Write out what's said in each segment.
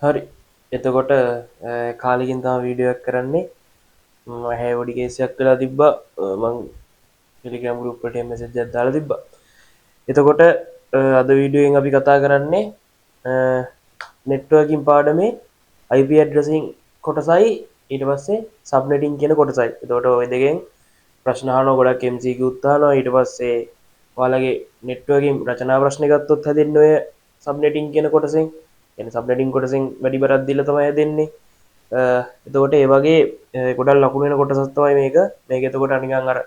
හරි. එතකොට කාලෙකින් තමයි වීඩියෝ එකක් කරන්නේ. මම හැවොඩි කේසයක් වෙලා තිබ්බා. මං ටෙලිග්‍රෑම් ගෲප් එකට මෙසේජ් එකක් දාලා තිබ්බා. එතකොට අද වීඩියෝෙන් අපි කතා කරන්නේ නෙට්වර්කින් පාඩමේ IP ඇඩ්‍රසින් කොටසයි ඊට පස්සේ සබ්නෙටින් කියන කොටසයි. එතකොට ওই දෙකෙන් ප්‍රශ්න අහනවා ගොඩක් MCQ උත්හානවා. ඊට පස්සේ ඔයාලගේ නෙට්වර්කින් රචනා ප්‍රශ්න ගත්තොත් හැදෙන්නේ ඔය සබ්නෙටින් කියන කොටසෙන්. يعني සබ්නෙටින් කොටසෙන් වැඩි බරක් දීලා තමයි හැදෙන්නේ. එතකොට ඒ වගේ ගොඩක් ලකුණු වෙන කොටසක් තමයි මේක. මේක එතකොට නිකන් අර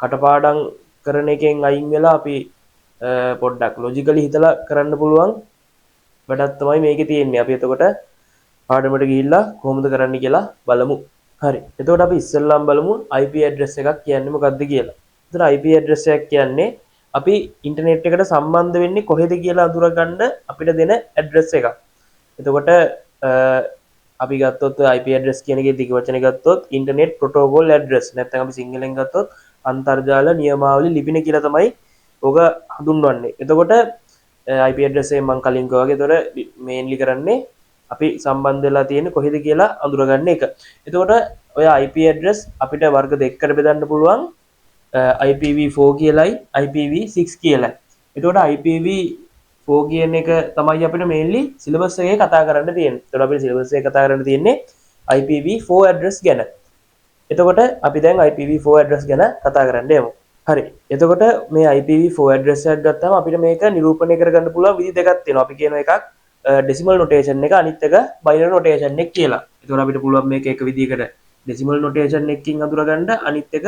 කටපාඩම් කරන එකෙන් අයින් වෙලා අපි පොඩ්ඩක් ලොජිකලි හිතලා කරන්න පුළුවන් වැඩක් තමයි මේකේ තියෙන්නේ. අපි එතකොට පාඩමට ගිහිල්ලා කොහොමද කරන්න කියලා බලමු. හරි. එතකොට අපි ඉස්සෙල්ලාම බලමු IP ඇඩ්‍රස් එකක් කියන්නේ මොකක්ද කියලා. එතකොට IP ඇඩ්‍රස් එකක් කියන්නේ අපි ඉන්ටර්නෙට් එකට සම්බන්ධ වෙන්නේ කොහෙද කියලා අඳුරගන්න අපිට දෙන ඇඩ්‍රස් එකක්. එතකොට අපි ගත්තොත් IP ඇඩ්‍රස් කියන එකේ දිග වචනේ ගත්තොත් ඉන්ටර්නෙට් ප්‍රොටෝකෝල් ඇඩ්‍රස් නැත්නම් අපි සිංහලෙන් ගත්තොත් අන්තර්ජාල නියමාවලි ලිපින කියලා තමයි ඔක හඳුන්වන්නේ. එතකොට IP ඇඩ්‍රස් එක මම කලින් කිව්වා වගේ එතකොට මේන්ලි කරන්නේ අපි සම්බන්ධ වෙලා තියෙන්නේ කොහෙද කියලා අඳුරගන්න එක. එතකොට ඔය IP ඇඩ්‍රස් අපිට වර්ග දෙකකට බෙදන්න පුළුවන්. IPv4 කියලයි IPv6 කියලයි. එතකොට IPv4 කියන එක තමයි අපිට මේන්ලි සිලබස් එකේ කතා කරන්න තියෙන්නේ. එතකොට අපිට සිලබස් එකේ කතා කරන්න තියෙන්නේ IPv4 ඇඩ්‍රස් ගැන. එතකොට අපි දැන් IPv4 ඇඩ්‍රස් ගැන කතා කරන්න යමු. හරි. එතකොට මේ IPv4 ඇඩ්‍රස් එකක් ගත්තාම අපිට මේක නිරූපණය කරගන්න පුළුවන් විදි දෙකක් තියෙනවා. අපි කියන එකක් ඩෙසිමල් නොටේෂන් එක, අනිත් එක බයිනරි නොටේෂන් එක කියලා. එතකොට අපිට පුළුවන් මේක එක විදිහකට ඩෙසිමල් නොටේෂන් එකකින් අඳුරගන්න, අනිත් එක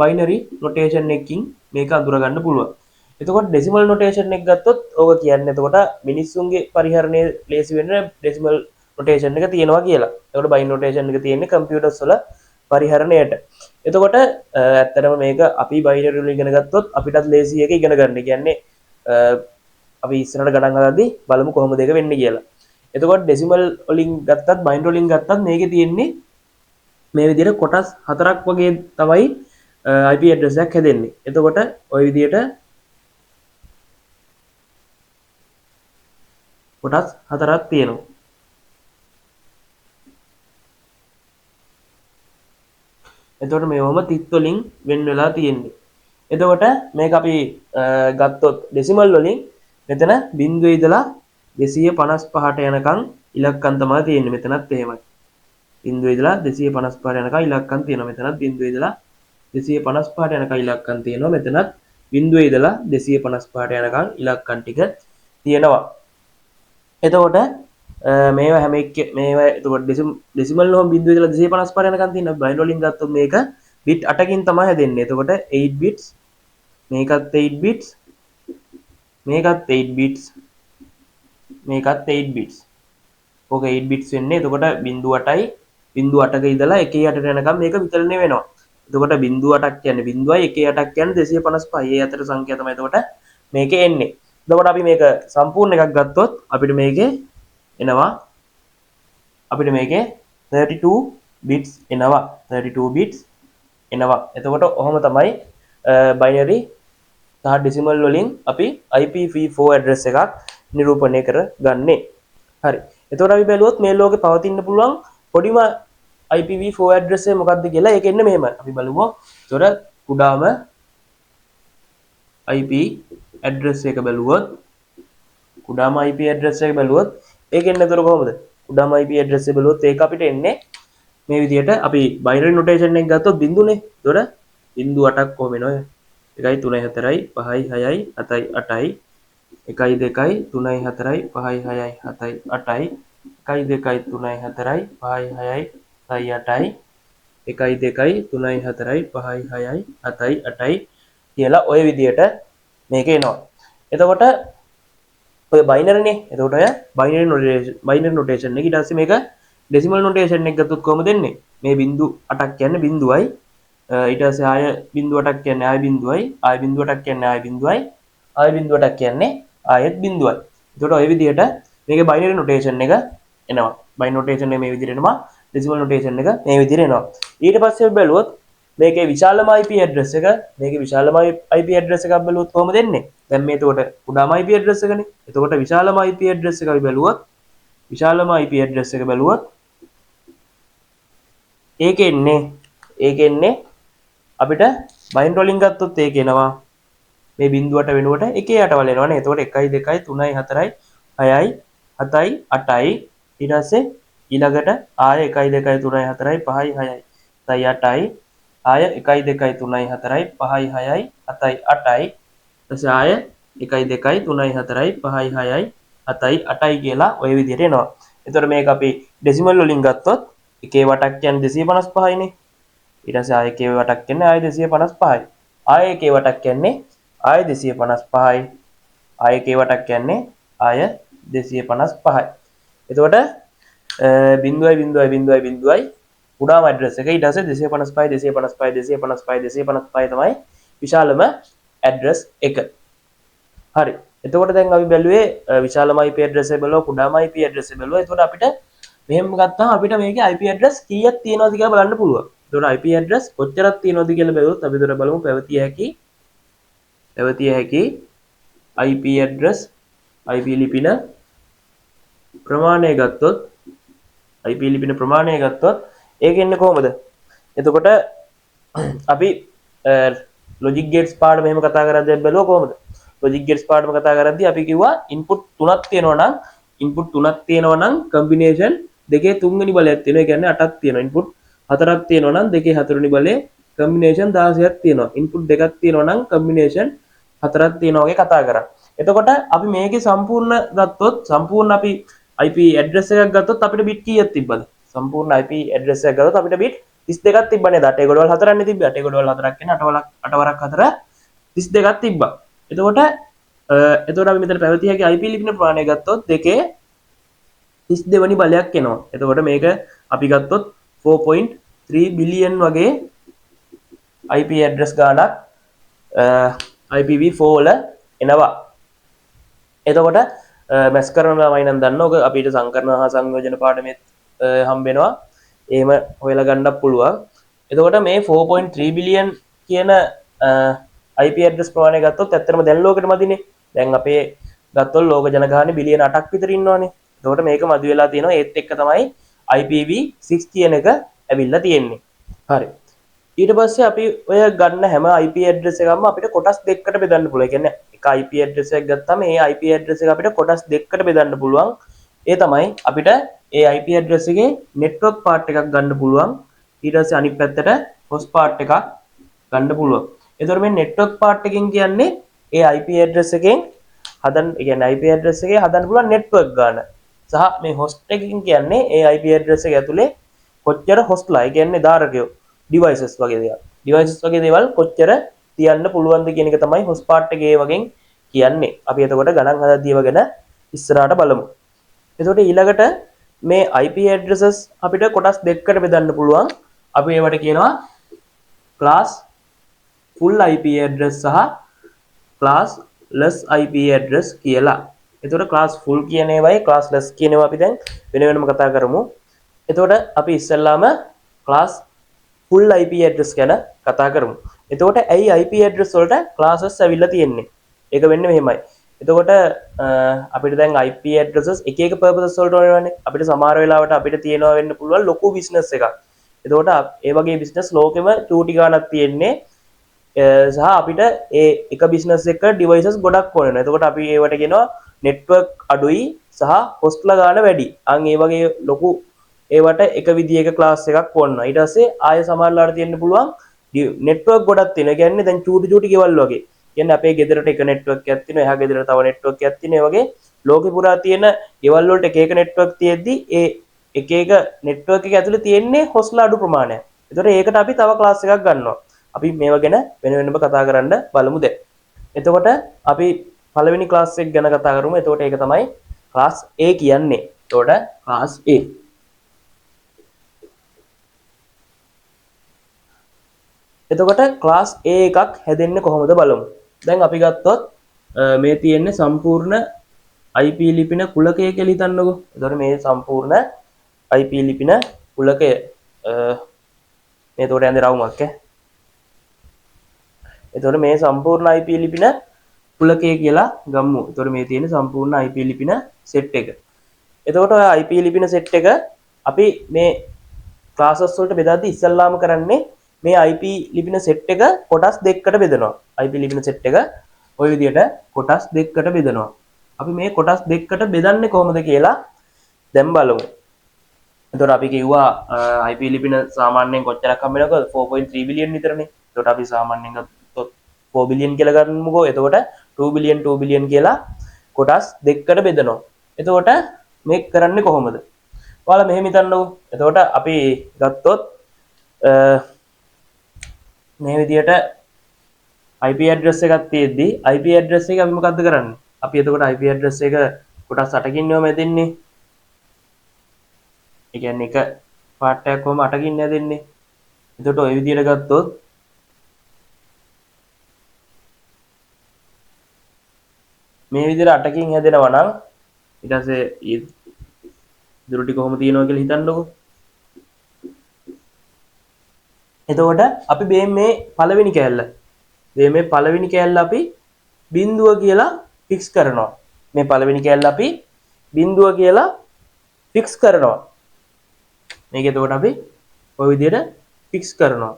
බයිනරි නොටේෂන් එකකින් මේක අඳුරගන්න පුළුවන්. එතකොට ඩෙසිමල් නොටේෂන් එක ගත්තොත් ඕක කියන්නේ එතකොට මිනිස්සුන්ගේ පරිහරණය ලේසි වෙන්න ඩෙසිමල් නොටේෂන් එක තියෙනවා කියලා. එතකොට බයිනරි නොටේෂන් එක තියෙන්නේ කම්පියුටර්ස් වල පරිහරණයට. එතකොට ඇත්තටම මේක අපි බයිනරි වල ඉගෙන ගත්තොත් අපිටත් ලේසි එක ඉගෙන ගන්න. කියන්නේ අපි ඉස්සරහට ගණන් හදද්දී බලමු කොහොමද ඒක වෙන්නේ කියලා. එතකොට ඩෙසිමල් වලින් ගත්තත් බයිනරි වලින් ගත්තත් මේකේ තියෙන්නේ මේ විදිහට කොටස් හතරක් වගේ තමයි IP ඇඩ්‍රස් එකක් හැදෙන්නේ. එතකොට ওই විදිහට කොටස් හතරක් තියෙනවා. එතකොට මේවම තිත් වලින් වෙන් වෙලා තියෙන්නේ. එතකොට මේක අපි ගත්තොත් ඩෙසිමල් වලින් මෙතන 0 ඉඳලා 255ට යනකම් ඉලක්කම් තමයි තියෙන්නේ. මෙතනත් එහෙමයි. 0 ඉඳලා 255ට යනකම් ඉලක්කම් තියෙනවා. මෙතනත් 0 ඉඳලා 255ට යනකම් ඉලක්කම් තියෙනවා. මෙතනත් 0 ඉඳලා 255ට යනකම් ඉලක්කම් ටික තියෙනවා. එතකොට මේවා හැම එක මේවා එතකොට ඩෙසිමල් වල 0 ඉඳලා 255 යනකම් තියෙනවා. බයිනරි වලින් ගත්තොත් මේක bit 8කින් තමයි හැදෙන්නේ. එතකොට 8 bits මේකත් 8 bits මේකත් 8 bits මේකත් 8 bits. ඕක 8 bits වෙන්නේ. එතකොට 0.8යි 0.8ක ඉඳලා 1.8ට යනකම් මේක විතරනේ වෙනවා. එතකොට 0.8ක් කියන්නේ 0යි 1.8ක් කියන්නේ 255. ඒ අතර සංඛ්‍යා තමයි එතකොට මේකේ එන්නේ. එතකොට අපි මේක සම්පූර්ණ එකක් ගත්තොත් අපිට මේකේ එනවා 32 bits එනවා. 32 bits එනවා. එතකොට ඔහොම තමයි බයිනරි සහ ඩෙසිමල් වලින් අපි IPv4 ඇඩ්‍රස් එකක් නිරූපණය කරගන්නේ. හරි. එතකොට අපි බැලුවොත් මේ ලෝකේ පවතින්න පුළුවන් පොඩිම IPv4 ඇඩ්‍රස් එක මොකක්ද කියලා. ඒක එන්නේ මෙහෙම. අපි බලමු. එතකොට කුඩාම IP ඇඩ්‍රස් එක බැලුවොත් කුඩාම IP ඇඩ්‍රස් එක බැලුවොත් ඒක එන්නේ එතකොට කොහොමද? කුඩාම IP ඇඩ්‍රස් එක බැලුවොත් ඒක අපිට එන්නේ මේ විදිහට. අපි බයිනරි නොටේෂන් එක ගත්තොත් බිඳුනේ. එතකොට 0.8ක් කොහොම එනවා? 1 3 4 5 6 7 8යි 1 2 3 4 5 6 7 8යි 1 2 3 4 5 6 7 8යි 1 2 3 4 5 6යි 7යි 8යි කියලා ඔය විදිහට මේක එනවා. එතකොට ඔය බයිනරිනේ. එතකොට ඔය බයිනරි නොටේෂන් එක ඊට පස්සේ මේක ඩෙසිමල් නොටේෂන් එක ගත්තොත් කොහොමද එන්නේ? මේ 0.8ක් කියන්නේ 0යි. ඊට පස්සේ ආය 0.8ක් කියන්නේ ආය 0යි. ආය 0.8ක් කියන්නේ ආය 0යි. ආය 0.8ක් කියන්නේ ආයෙත් 0යි. එතකොට ඔය විදිහට මේකේ බයිනරි නොටේෂන් එක එනවා. බයිනරි නොටේෂන් එක මේ විදිහට එනවා. ඩෙසිමල් නොටේෂන් එක මේ විදිහට එනවා. ඊට පස්සේ අපි බැලුවොත් මේකේ විශාලම IP ඇඩ්‍රස් එක මේකේ විශාලම IP ඇඩ්‍රස් එකක් බැලුවොත් කොහොමද එන්නේ? දැන් මේ එතකොට කුඩාම IP ඇඩ්‍රස් එකනේ. එතකොට විශාලම IP ඇඩ්‍රස් එක අපි බැලුවොත් විශාලම IP address එක බැලුවොත් ඒකෙන්නේ අපිට බයින්ඩ් වලින් ගත්තොත් ඒක එනවා මේ බිඳුවට වෙනුවට 1 යට වල එනවනේ. එතකොට 1 2 3 4 6යි 7යි 8යි ඊට පස්සේ ඊළඟට ආය 1 2 3 4යි 5යි 6යි 7යි 8යි ආය 1 2 3 4යි 5යි 6යි 7යි 8යි ඊටසේ ආය 1 2 3 4යි 5යි 6යි 7යි 8යි කියලා ওই විදිහට එනවා. එතකොට මේක අපි ඩෙසිමල් වලින් ගත්තොත් එකේ වටක් කියන්නේ 255යිනේ. ඊට පස්සේ ආය එකේ වටක් කියන්නේ ආය 255යි. ආය එකේ වටක් කියන්නේ ආය 255යි. ආය එකේ වටක් කියන්නේ ආය 255යි. එතකොට 0.0.0.0යි උඩාම ඇඩ්‍රස් එක. ඊට පස්සේ 255 255 255 255 තමයි විශාලම ඇඩ්‍රස් එක. හරි. එතකොට දැන් අපි බැලුවේ විශාලම IP ඇඩ්‍රස් එක බැලුවා, කුඩාම IP ඇඩ්‍රස් එක බැලුවා. එතකොට අපිට මෙහෙම ගත්තාම අපිට මේකේ IP ඇඩ්‍රස් කීයක් තියෙනවද කියලා බලන්න පුළුවන්. එතකොට IP ඇඩ්‍රස් කොච්චරක් තියෙනවද කියලා බැලුවොත් අපි උඩ බලමු පැවතිය හැකි IP ඇඩ්‍රස් IP ලිපින ප්‍රමාණය ගත්තොත් ඒක එන්නේ කොහොමද? එතකොට අපි ලොජික් ගේට්ස් පාඩම මෙහෙම කතා කරද්දී බැලුවා කොහොමද? ලොජික් ගේට්ස් පාඩම කතා කරද්දී අපි කිව්වා ඉන්පුට් 3ක් තියෙනවා නම් කම්බිනේෂන් දෙකේ තුන්වෙනි බලයක් තියෙනවා. ඒ කියන්නේ 8ක් තියෙනවා. ඉන්පුට් 4ක් තියෙනවා නම් දෙකේ හතරවෙනි බලයේ කම්බිනේෂන් 16ක් තියෙනවා. ඉන්පුට් දෙකක් තියෙනවා නම් කම්බිනේෂන් 4ක් තියෙනවා වගේ කතා කරා. එතකොට අපි මේකේ සම්පූර්ණ අපි IP ඇඩ්‍රස් එකක් ගත්තොත් අපිට බිට් කීයක් තිබ්බද? සම්පූර්ණ IP ඇඩ්‍රස් එකක් ගත්තොත් අපිට බිට් 32ක් තිබ්බනේ. අටේ ගොඩවල් 4ක් තිබ්බේ. අටේ ගොඩවල් 4ක් කියන්නේ 8 වරක් 4 32ක් තිබ්බා. එතකොට අපි මෙතන පැවතිය හැකි IP ලිපින ප්‍රමාණය ගත්තොත් දෙකේ 32 වෙනි බලයක් එනවා. එතකොට මේක අපි ගත්තොත් 4.3 බිලියන් වගේ IP ඇඩ්‍රස් ගානක් IPv4 වල එනවා. එතකොට මැස් කරන ළමයි නම් දන්න ඕක අපිට සංකරණ හා සංයෝජන පාඩමෙත් හම්බෙනවා. එහෙම හොයලා ගන්නත් පුළුවන්. එතකොට මේ 4.3 බිලියන් කියන IP ඇඩ්‍රස් ප්‍රමාණය ගත්තොත් ඇත්තටම දැන් ලෝකෙට මදිනේ. දැන් අපේ ගත්තොත් ලෝක ජනගහනේ බිලියන 8ක් විතර ඉන්නවනේ. එතකොට මේක මදි වෙලා තියෙනවා. ඒත් එක්ක තමයි IPv6 කියන එක ඇවිල්ලා තියෙන්නේ. හරි. ඊට පස්සේ අපි ඔය ගන්න හැම IP ඇඩ්‍රස් එකක්ම අපිට කොටස් දෙකකට බෙදන්න පුළුවන්. ඒ කියන්නේ එක IP ඇඩ්‍රස් එකක් ගත්තාම ඒ IP ඇඩ්‍රස් එක අපිට කොටස් දෙකකට බෙදන්න පුළුවන්. ඒ තමයි අපිට ඒ IP ඇඩ්‍රස් එකේ network part එකක් ගන්න පුළුවන්. ඊට පස්සේ අනිත් පැත්තට host part එකක් ගන්න පුළුවන්. එතකොට මේ network part එකෙන් කියන්නේ ඒ IP ඇඩ්‍රස් එකෙන් IP ඇඩ්‍රස් එකේ හදන්න පුළුවන් network ගාන. සහ මේ host එකකින් කියන්නේ ඒ IP ඇඩ්‍රස් එක ඇතුලේ කොච්චර hostලා, ඒ කියන්නේ ධාරකයෝ devices වගේ දේවල් කොච්චර තියන්න පුළුවන්ද කියන එක තමයි host part එකේ වගේ කියන්නේ. අපි එතකොට ගණන් හදද්දී ඒව ගැන ඉස්සරහට බලමු. එතකොට ඊළඟට මේ IP addresses අපිට කොටස් දෙකකට බෙදන්න පුළුවන්. අපි ඒවට කියනවා class full IP address සහ class less IP address කියලා. එතකොට class full කියන ඒවායි class less කියන ඒවා අපි දැන් වෙන වෙනම කතා කරමු. එතකොට අපි ඉස්සෙල්ලාම class full IP address ගැන කතා කරමු. එතකොට ඇයි IP address වලට classes ඇවිල්ලා තියෙන්නේ? ඒක වෙන්නේ මෙහෙමයි. එතකොට අපිට දැන් IP addresses එක එක purposes වලට ඕනවනේ. අපිට සමහර වෙලාවට අපිට තියෙනවා වෙන්න පුළුවන් ලොකු business එකක්. එතකොට ඒ වගේ business ලෝකෙම චූටි ගාණක් තියෙන්නේ. සහ අපිට ඒ එක business එක devices ගොඩක් ඕන වෙනවා. එතකොට අපි ඒවට කියනවා network අඩුයි සහ hostලා ගාණ වැඩි. අන් ඒ වගේ ලොකු ඒවට එක විදියක ක්ලාස් එකක් ඕන. ඊට පස්සේ ආය සමහරලාට තියෙන්න පුළුවන් network ගොඩක් තියෙනවා. කියන්නේ දැන් චූටි ගෙවල් වගේ. කියන්නේ අපේ ගෙදරට එක network එකක් තියෙනවා. එහා ගෙදරට තව network එකක් තියෙනවා. ඒ වගේ ලෝකෙ පුරා තියෙන ගෙවල් වලට එක එක network තියෙද්දි ඒ එක එක network එක ඇතුලේ තියෙන්නේ hostලා අඩු ප්‍රමාණයක්. ඒතකොට ඒකට අපි තව ක්ලාස් එකක් ගන්නවා. අපි මේව ගැන වෙන වෙනම කතා කරන්න බලමු දැන්. එතකොට අපි පළවෙනි ක්ලාස් එක ගැන කතා කරමු. එතකොට ඒක තමයි ක්ලාස් A කියන්නේ. එතකොට ක්ලාස් A. එතකොට ක්ලාස් A එකක් හැදෙන්නේ කොහොමද බලමු. දැන් අපි ගත්තොත් මේ තියෙන්නේ සම්පූර්ණ IP ලිපින කුලකය කියලා හිතන්නකෝ. එතකොට මේ සම්පූර්ණ IP ලිපින කුලකය මේ එතකොට යන්නේ රවුමක් ඈ. එතකොට මේ සම්පූර්ණ IP ලිපින කුලකය කියලා ගමු. එතකොට මේ තියෙන සම්පූර්ණ IP ලිපින සෙට් එක. එතකොට ඔය IP ලිපින සෙට් එක අපි මේ ක්ලාසස් වලට බෙදාදී ඉස්සල්ලාම කරන්නේ මේ IP ලිපින සෙට් එක කොටස් දෙකකට බෙදනවා. IP ලිපින සෙට් එක ওই විදිහට කොටස් දෙකකට බෙදනවා. අපි මේ කොටස් දෙකකට බෙදන්නේ කොහොමද කියලා දැන් බලමු. එතකොට අපි කිව්වා IP ලිපින සාමාන්‍යයෙන් කොච්චරක් හම්බ වෙනවද? 4.3 බිලියන් විතරනේ. එතකොට අපි සාමාන්‍යයෙන් ගත්තොත් 4 බිලියන් කියලා ගන්නමුකෝ. එතකොට 2 බිලියන් කියලා කොටස් දෙකකට බෙදනවා. එතකොට මේක කරන්නේ කොහොමද? ඔයාලා මෙහෙම හිතන්නකෝ. එතකොට අපි ගත්තොත් මේ විදියට IP address එකක් තියෙද්දි IP address එක අපි මොකද්ද කරන්නේ? අපි එතකොට IP address එක කොටස් 8කින් නම දෙන්නේ. ඒ කියන්නේ එක පාර්ට් එකක් කොහම 8කින් දෙන්නේ. එතකොට ওই විදියට ගත්තොත් මේ විදියට 8කින් හැදෙනවා නම් ඊට පස්සේ ඉතුරු ටික කොහොම තියෙනවා කියලා හිතන්නකෝ. එතකොට අපි මේ පළවෙනි කෑල්ල අපි බිඳුව කියලා ෆික්ස් කරනවා. මේ පළවෙනි කෑල්ල අපි බිඳුව කියලා ෆික්ස් කරනවා. මේක එතකොට අපි ওই විදිහට ෆික්ස් කරනවා.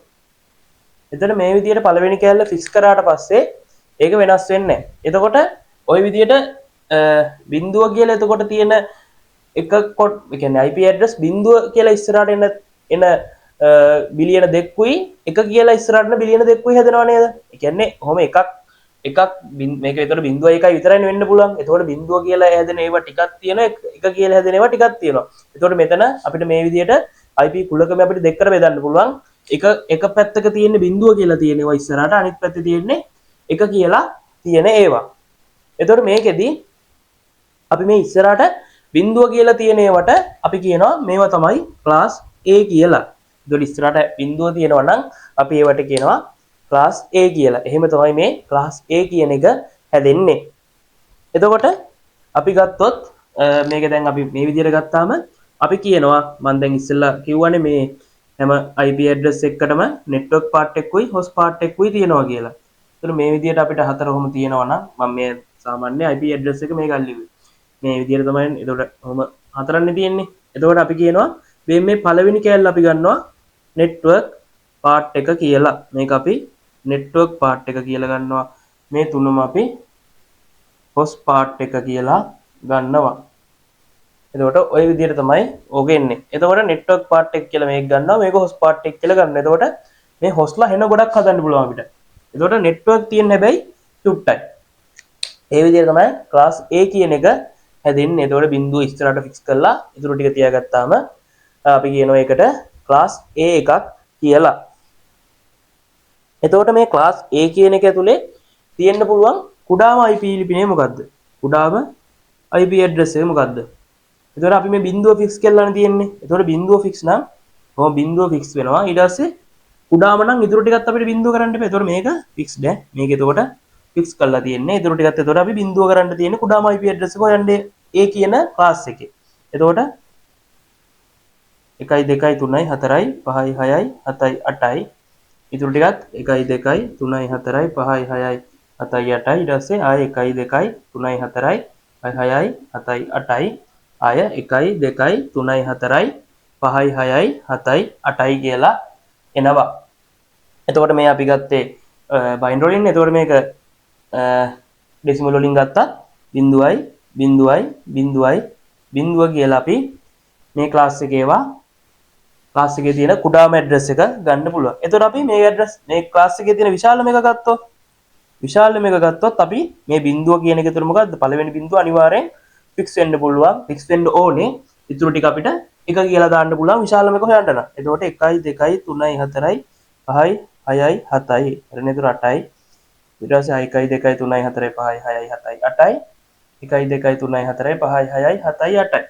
එතකොට මේ විදිහට පළවෙනි කෑල්ල ෆික්ස් කරාට පස්සේ ඒක වෙනස් වෙන්නේ නැහැ. එතකොට ওই විදිහට බිඳුව කියලා එතකොට තියෙන එක කොට් ඒ කියන්නේ IP address බිඳුව කියලා ඉස්සරහට එන බිලියන දෙකකුයි එක කියලා ඉස්සරහට බිලියන දෙකකුයි හැදෙනව නේද? ඒ කියන්නේ කොහොම එකක් මේක එතකොට බිඳුව එකයි විතරයි වෙන්න පුළුවන්. එතකොට බිඳුව කියලා හැදෙන ඒවා ටිකක් තියෙනවා එක කියලා හැදෙන ඒවා ටිකක් තියෙනවා. එතකොට මෙතන අපිට මේ විදිහට IP කුලකම අපිට දෙකකට බෙදන්න පුළුවන්. එක පැත්තක තියෙන බිඳුව කියලා තියෙන ඒවා ඉස්සරහට අනිත් පැත්තේ තියෙන්නේ එක කියලා තියෙන ඒවා. එතකොට මේකෙදි අපි මේ ඉස්සරහට බිඳුව කියලා තියෙන ඒවට අපි කියනවා මේවා තමයි ක්ලාස් A කියලා. එතකොට ඉස්සරහට බිඳුව තියෙනවා නම් අපි ඒවට කියනවා ක්ලාස් A කියලා. එහෙම තමයි මේ ක්ලාස් A කියන එක හැදෙන්නේ. එතකොට අපි ගත්තොත් මේක දැන් අපි මේ විදිහට ගත්තාම අපි කියනවා මම දැන් ඉස්සෙල්ලා කිව්වනේ මේ හැම IP address එකකටම network part එකකුයි host part එකකුයි තියෙනවා කියලා. එතකොට මේ විදිහට අපිට හතරම තියෙනවා නම් මම මේ සාමාන්‍ය IP address එක මේ ගල්ලිවි. මේ විදිහට තමයි එතකොට කොහොම හතරන්නේ තියෙන්නේ. එතකොට අපි කියනවා මේ පළවෙනි කෑල්ල අපි ගන්නවා network part එක කියලා. මේක අපි network part එක කියලා ගන්නවා. මේ තුනම අපි host part එක කියලා ගන්නවා. එතකොට ওই විදිහට තමයි ඕක එන්නේ. එතකොට network part එක කියලා මේක ගන්නවා. මේක host part එක කියලා ගන්න. එතකොට මේ hostලා හෙන ගොඩක් හදන්න පුළුවන් අපිට. එතකොට network තියෙන හැබැයි චුට්ටයි. ඒ විදිහට තමයි class A කියන එක හැදෙන්නේ. එතකොට බිඳුව ඉස්සරහට ෆික්ස් කරලා ඉතුරු ටික තියාගත්තාම අපි කියනවා ඒකට class A එකක් කියලා. එතකොට මේ class A කියන එක ඇතුලේ තියෙන්න පුළුවන් කුඩාම IP ලිපිනේ මොකද්ද? කුඩාම IP address එක මොකද්ද? එතකොට අපි මේ බිඳුව ෆික්ස් කරලානේ තියෙන්නේ. එතකොට බිඳුව ෆික්ස් නම් කොහොම බිඳුව ෆික්ස් වෙනවා. ඊට පස්සේ කුඩාම නම් ඉතුරු ටිකත් අපිට බිඳුව කරන්න බෑ. එතකොට මේක ෆික්ස් නෑ. මේක එතකොට ෆික්ස් කරලා තියෙන්නේ. ඉතුරු ටිකත් එතකොට අපි බිඳුව කරන්න තියෙන්නේ කුඩාම IP address එක හොයන්නේ A කියන class එකේ. එතකොට 1 2 3 4 5 6 7 8යි ඉතුරු ටිකත් 1 2 3 4 5 6 7 8යි ඊට පස්සේ ආය 1 2 3 4 5 6යි 7යි 8යි ආය 1 2 3 4යි 5යි 6යි 7යි 8යි කියලා එනවා. එතකොට මේ අපි ගත්තේ බයිනරි වලින්. එතකොට මේක ඩෙසිමල් වලින් ගත්තා බිඳුවයි බිඳුවයි බිඳුවයි බිඳුව කියලා අපි මේ ක්ලාස් එකේවා ක්ලාස් එකේ තියෙන කුඩාම ඇඩ්‍රස් එක ගන්න පුළුවන්. එතකොට අපි මේ ඇඩ්‍රස් මේ ක්ලාස් එකේ තියෙන විශාලම එක ගත්තොත් අපි මේ බිඳුව කියන එක තුර මොකද්ද? පළවෙනි බිඳුව අනිවාර්යෙන් ෆික්ස් වෙන්න පුළුවන්. ෆික්ස් වෙන්න ඕනේ. ඉතුරු ටික අපිට එක කියලා දාන්න පුළුවන් විශාලම එක හොයන්න නම්. එතකොට 1 2 3 4යි 5යි 6යි 7යි ඊට නේද 8යි ඊට පස්සේ 1 2 3 4 5යි 6යි 7යි 8යි 1 2 3 4 5යි 6යි 7යි 8යි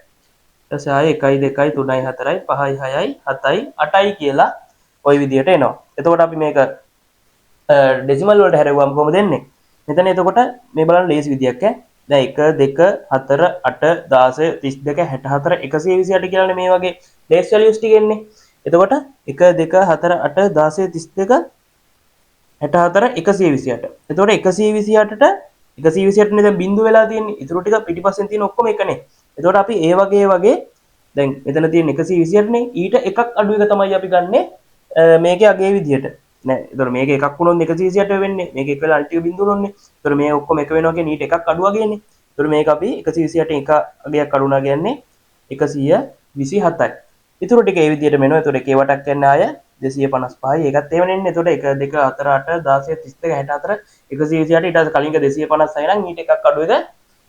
ඊට පස්සේ ආයේ 1 2 3 4යි 5යි 6යි 7යි 8යි කියලා ওই විදියට එනවා. එතකොට අපි මේක ඩෙසිමල් වලට හැරෙවුවම කොහොමද එන්නේ? මෙතන එතකොට මේ බලන්න ලේසි විදියක් ඈ. දැන් 1 2 4 8 16 32 64 128 කියලානේ මේ වගේ බේස් වැලියුස් ටික එන්නේ. එතකොට 1 2 4 8 16 32 64 128. එතකොට 128ට 128 නේ දැන් බිඳුව වෙලා තියෙන්නේ. ඊටු ටික පිටිපස්සෙන් තියෙන ඔක්කොම එකනේ. එතකොට අපි ඒ වගේ දැන් මෙතන තියෙන 128 නේ ඊට එකක් අඩු එක තමයි අපි ගන්නෙ මේකේ අගේ විදියට නෑ. එතකොට මේක එකක් වුණොත් 128 වෙන්නේ. මේක එක වෙලා අල්ටික බිඳුව උනොත්නේ. එතකොට මේ ඔක්කොම එක වෙනවා කියන්නේ ඊට එකක් අඩු වගේනේ. එතකොට මේක අපි 128 එක අගයක් අඩු වුණා කියන්නේ 127යි. ඊටු ටික ඒ විදියට මෙනවා. එතකොට එකේ වටක් යන්නේ ආය 255යි. ඒකත් එහෙම නෙන්නේ. එතකොට 1 2 4 8 16 32 64 128 ඊට පස්සේ කලින් එක 256යි නම් ඊට එකක් අඩු එක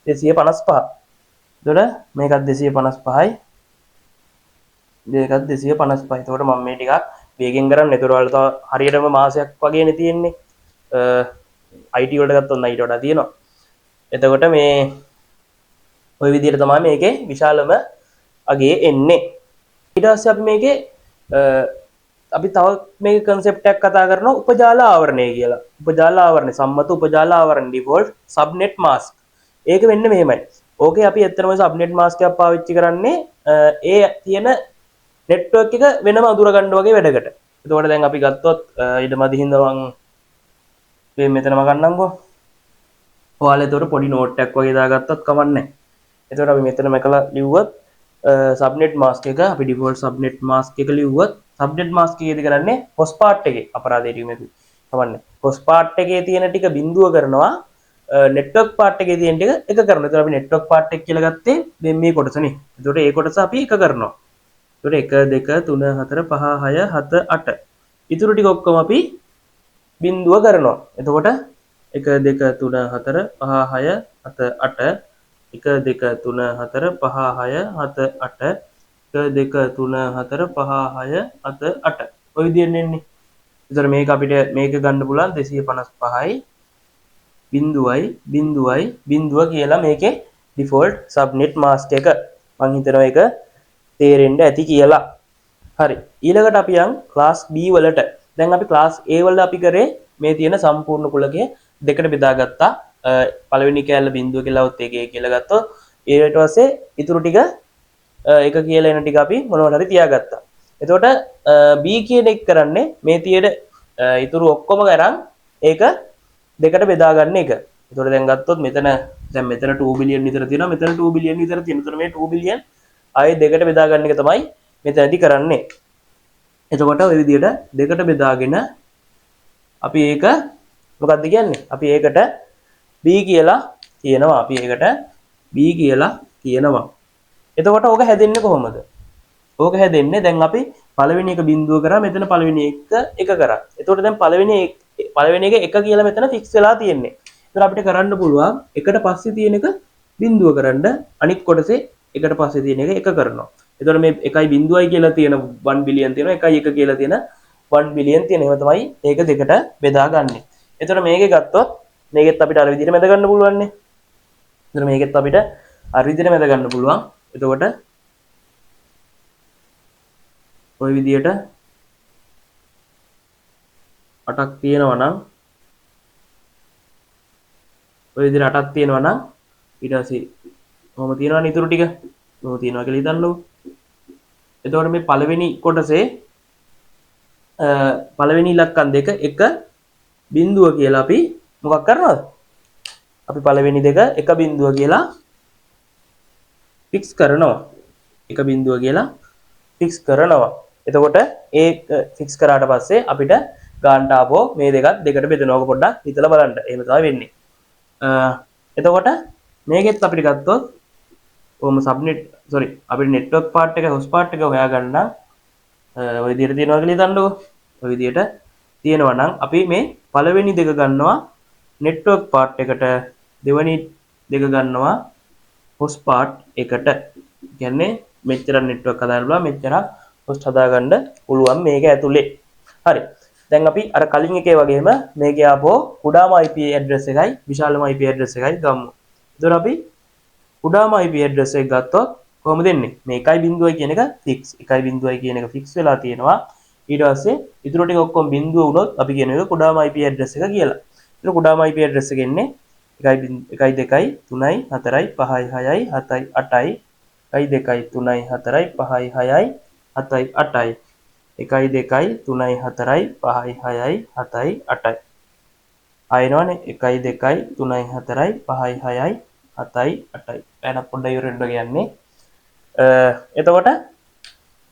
255. එතකොට මේකත් 255යි. මේකත් 255. එතකොට මම මේ ටිකක් වේගෙන් කරන්නේ. එතකොට ඔයාලා තව හරියටම මාසයක් වගේනේ තියෙන්නේ. IT වලට ගත්තොත් නම් ඊට වඩා තියෙනවා. එතකොට මේ ওই විදිහට තමයි මේකේ විශාලම අගේ එන්නේ. ඊට පස්සේ අපි මේකේ අපි තව මේක concept එකක් කතා කරනවා උපජාල ආවරණය කියලා. උපජාල ආවරණය සම්මත උපජාල ආවරණ default subnet mask. ඒක වෙන්නේ මෙහෙමයි. ඕකේ අපි ඇත්තටම subnet mask එකක් පාවිච්චි කරන්නේ ඒ තියෙන network එක වෙනම අඳුර ගන්න වගේ වැඩකට. එතකොට දැන් අපි ගත්තොත් ඊට මදිහින්ද මම මෙතනම ගන්නම්කෝ. ඔයාලා එතකොට පොඩි නෝට් එකක් වගේ දාගත්තත් කමක් නැහැ. එතකොට අපි මෙතනම එකලා ලිව්වොත් subnet mask එක අපි default subnet mask එක ලිව්වොත් subnet mask එකේදී කරන්නේ host part එකේ අපරාධයට යුමෙකු කමන්නේ. host part එකේ තියෙන ටික බිඳුව කරනවා network part එකේ තියෙන ටික එක කරනවා. එතකොට අපි network part එක කියලා ගත්තේ මේ කොටසනේ. එතකොට ඒ කොටස අපි එක කරනවා. එතකොට 1 2 3 4 5 6 7 8 ඉතුරු ටික ඔක්කොම අපි බිඳුව කරනවා. එතකොට 1 2 3 4 5 6 7 8 1 2 3 4 5 6 7 8 1 2 3 4 5 6 7 8 ඔය විදිහෙන් එන්නේ. ඒතර මේක අපිට මේක ගන්න පුළුවන් 255යි බිඳුවයි බිඳුවයි බිඳුව කියලා මේකේ default subnet mask එක. මම හිතනවා ඒක තේරෙන්න ඇති කියලා. හරි. ඊළඟට අපි යන් class B වලට. දැන් අපි class A වල අපි කරේ මේ තියෙන සම්පූර්ණ කුලකය දෙකට බෙදාගත්තා. පළවෙනි කෑල්ල බිඳුව කියලා උත් එකේ කියලා ගත්තොත් ඊට පස්සේ ඉතුරු ටික එක කියලා එන ටික අපි මොනවට හරි තියාගත්තා. එතකොට B කියන එක කරන්නේ මේ තියෙන ඉතුරු ඔක්කොම ගණන් ඒක දෙකට බෙදා ගන්න එක. එතකොට දැන් ගත්තොත් මෙතන 2 බිලියන් විතර තියෙනවා. මෙතන 2 බිලියන් විතර තියෙනවා. එතකොට මේ 2 බිලියන් ආයේ දෙකට බෙදා ගන්න එක තමයි මෙතනදී කරන්නේ. එතකොට ওই විදිහට දෙකට බෙදාගෙන අපි ඒක මොකක්ද කියන්නේ? අපි ඒකට B කියලා කියනවා. අපි ඒකට B කියලා කියනවා. එතකොට ඕක හැදෙන්නේ කොහොමද? ඕක හැදෙන්නේ දැන් අපි පළවෙනි එක බිඳුව කරා මෙතන පළවෙනි එක කරා. එතකොට දැන් පළවෙනි එක එක කියලා මෙතන ෆික්ස් වෙලා තියෙන්නේ. එතකොට අපිට කරන්න පුළුවන් එකට පස්සේ තියෙන එක බිඳුව කරන්න අනිත් කොටසේ එකට පස්සේ තියෙන එක එක කරනවා. එතකොට මේ 1.0යි කියලා තියෙන 1 බිලියන් තියෙනවා 1.1 කියලා තියෙන 1 බිලියන් තියෙන ඒවා තමයි ඒක දෙකට බෙදාගන්නේ. එතකොට මේකේ ගත්තොත් මේකෙත් අපිට අර විදිහට මැද ගන්න පුළුවන් නේ. එතකොට මේකෙත් අපිට අර විදිහට මැද ගන්න පුළුවන්. එතකොට ওই විදිහට 8ක් තියෙනවා නම් ඔය විදිහට 8ක් තියෙනවා නම් ඊට පස්සේ කොහොම තියෙනවනේ ඉතුරු ටික. කොහොම තියෙනවා කියලා හිතන්නකෝ. එතකොට මේ පළවෙනි කොටසේ පළවෙනි ඉලක්කම් දෙක එක බිඳුව කියලා අපි මොකක් කරනවද? අපි පළවෙනි දෙක එක බිඳුව කියලා ෆික්ස් කරනවා. එක බිඳුව කියලා ෆික්ස් කරනවා. එතකොට ඒ ෆික්ස් කරාට පස්සේ අපිට ගාන්ට ආපෝ මේ දෙකත් දෙකට බෙදනවා. පොඩ්ඩක් හිතලා බලන්න. එහෙම තමයි වෙන්නේ. එතකොට මේකෙත් අපිට ගත්තොත් කොහොම සබ්නෙට් අපිට නෙට්වර්ක් පාර්ට් එක හොස්ට් පාර්ට් එක හොයාගන්න ඔය විදිහට තියෙනවා කියලා හිතන්නකෝ. ඔය විදිහට තියෙනවා නම් අපි මේ පළවෙනි දෙක ගන්නවා නෙට්වර්ක් පාර්ට් එකට, දෙවෙනි දෙක ගන්නවා හොස්ට් පාර්ට් එකට. කියන්නේ මෙච්චර නෙට්වර්ක් හදාගන්න පුළුවන්, මෙච්චර හොස්ට් හදාගන්න පුළුවන් මේක ඇතුලේ. හරි. දැන් අපි අර කලින් එකේ වගේම මේකේ ආපෝ කුඩාම IP ඇඩ්‍රස් එකයි විශාලම IP ඇඩ්‍රස් එකයි ගමු. එතකොට අපි කුඩාම IP ඇඩ්‍රස් එක ගත්තොත් කොහොමද දෙන්නේ? මේ 1.0 කියන එක ෆික්ස්. 1.0 කියන එක ෆික්ස් වෙලා තියෙනවා. ඊට පස්සේ ඉතුරු ටික ඔක්කොම බිඳුව වුණොත් අපි කියන එක කුඩාම IP ඇඩ්‍රස් එක කියලා. ඒක කුඩාම IP ඇඩ්‍රස් එක එන්නේ 1 2 3 4 5 6 7 8යි 1 2 3 4 5 6යි 7යි 8යි 1 2 3 4 5 6යි 7යි 8යි ආයෙනවනේ 1 2 3 4 5 6යි 7යි 8යි. පැනක් පොඩ්ඩක් ඉවර වෙන්න කියන්නේ. එතකොට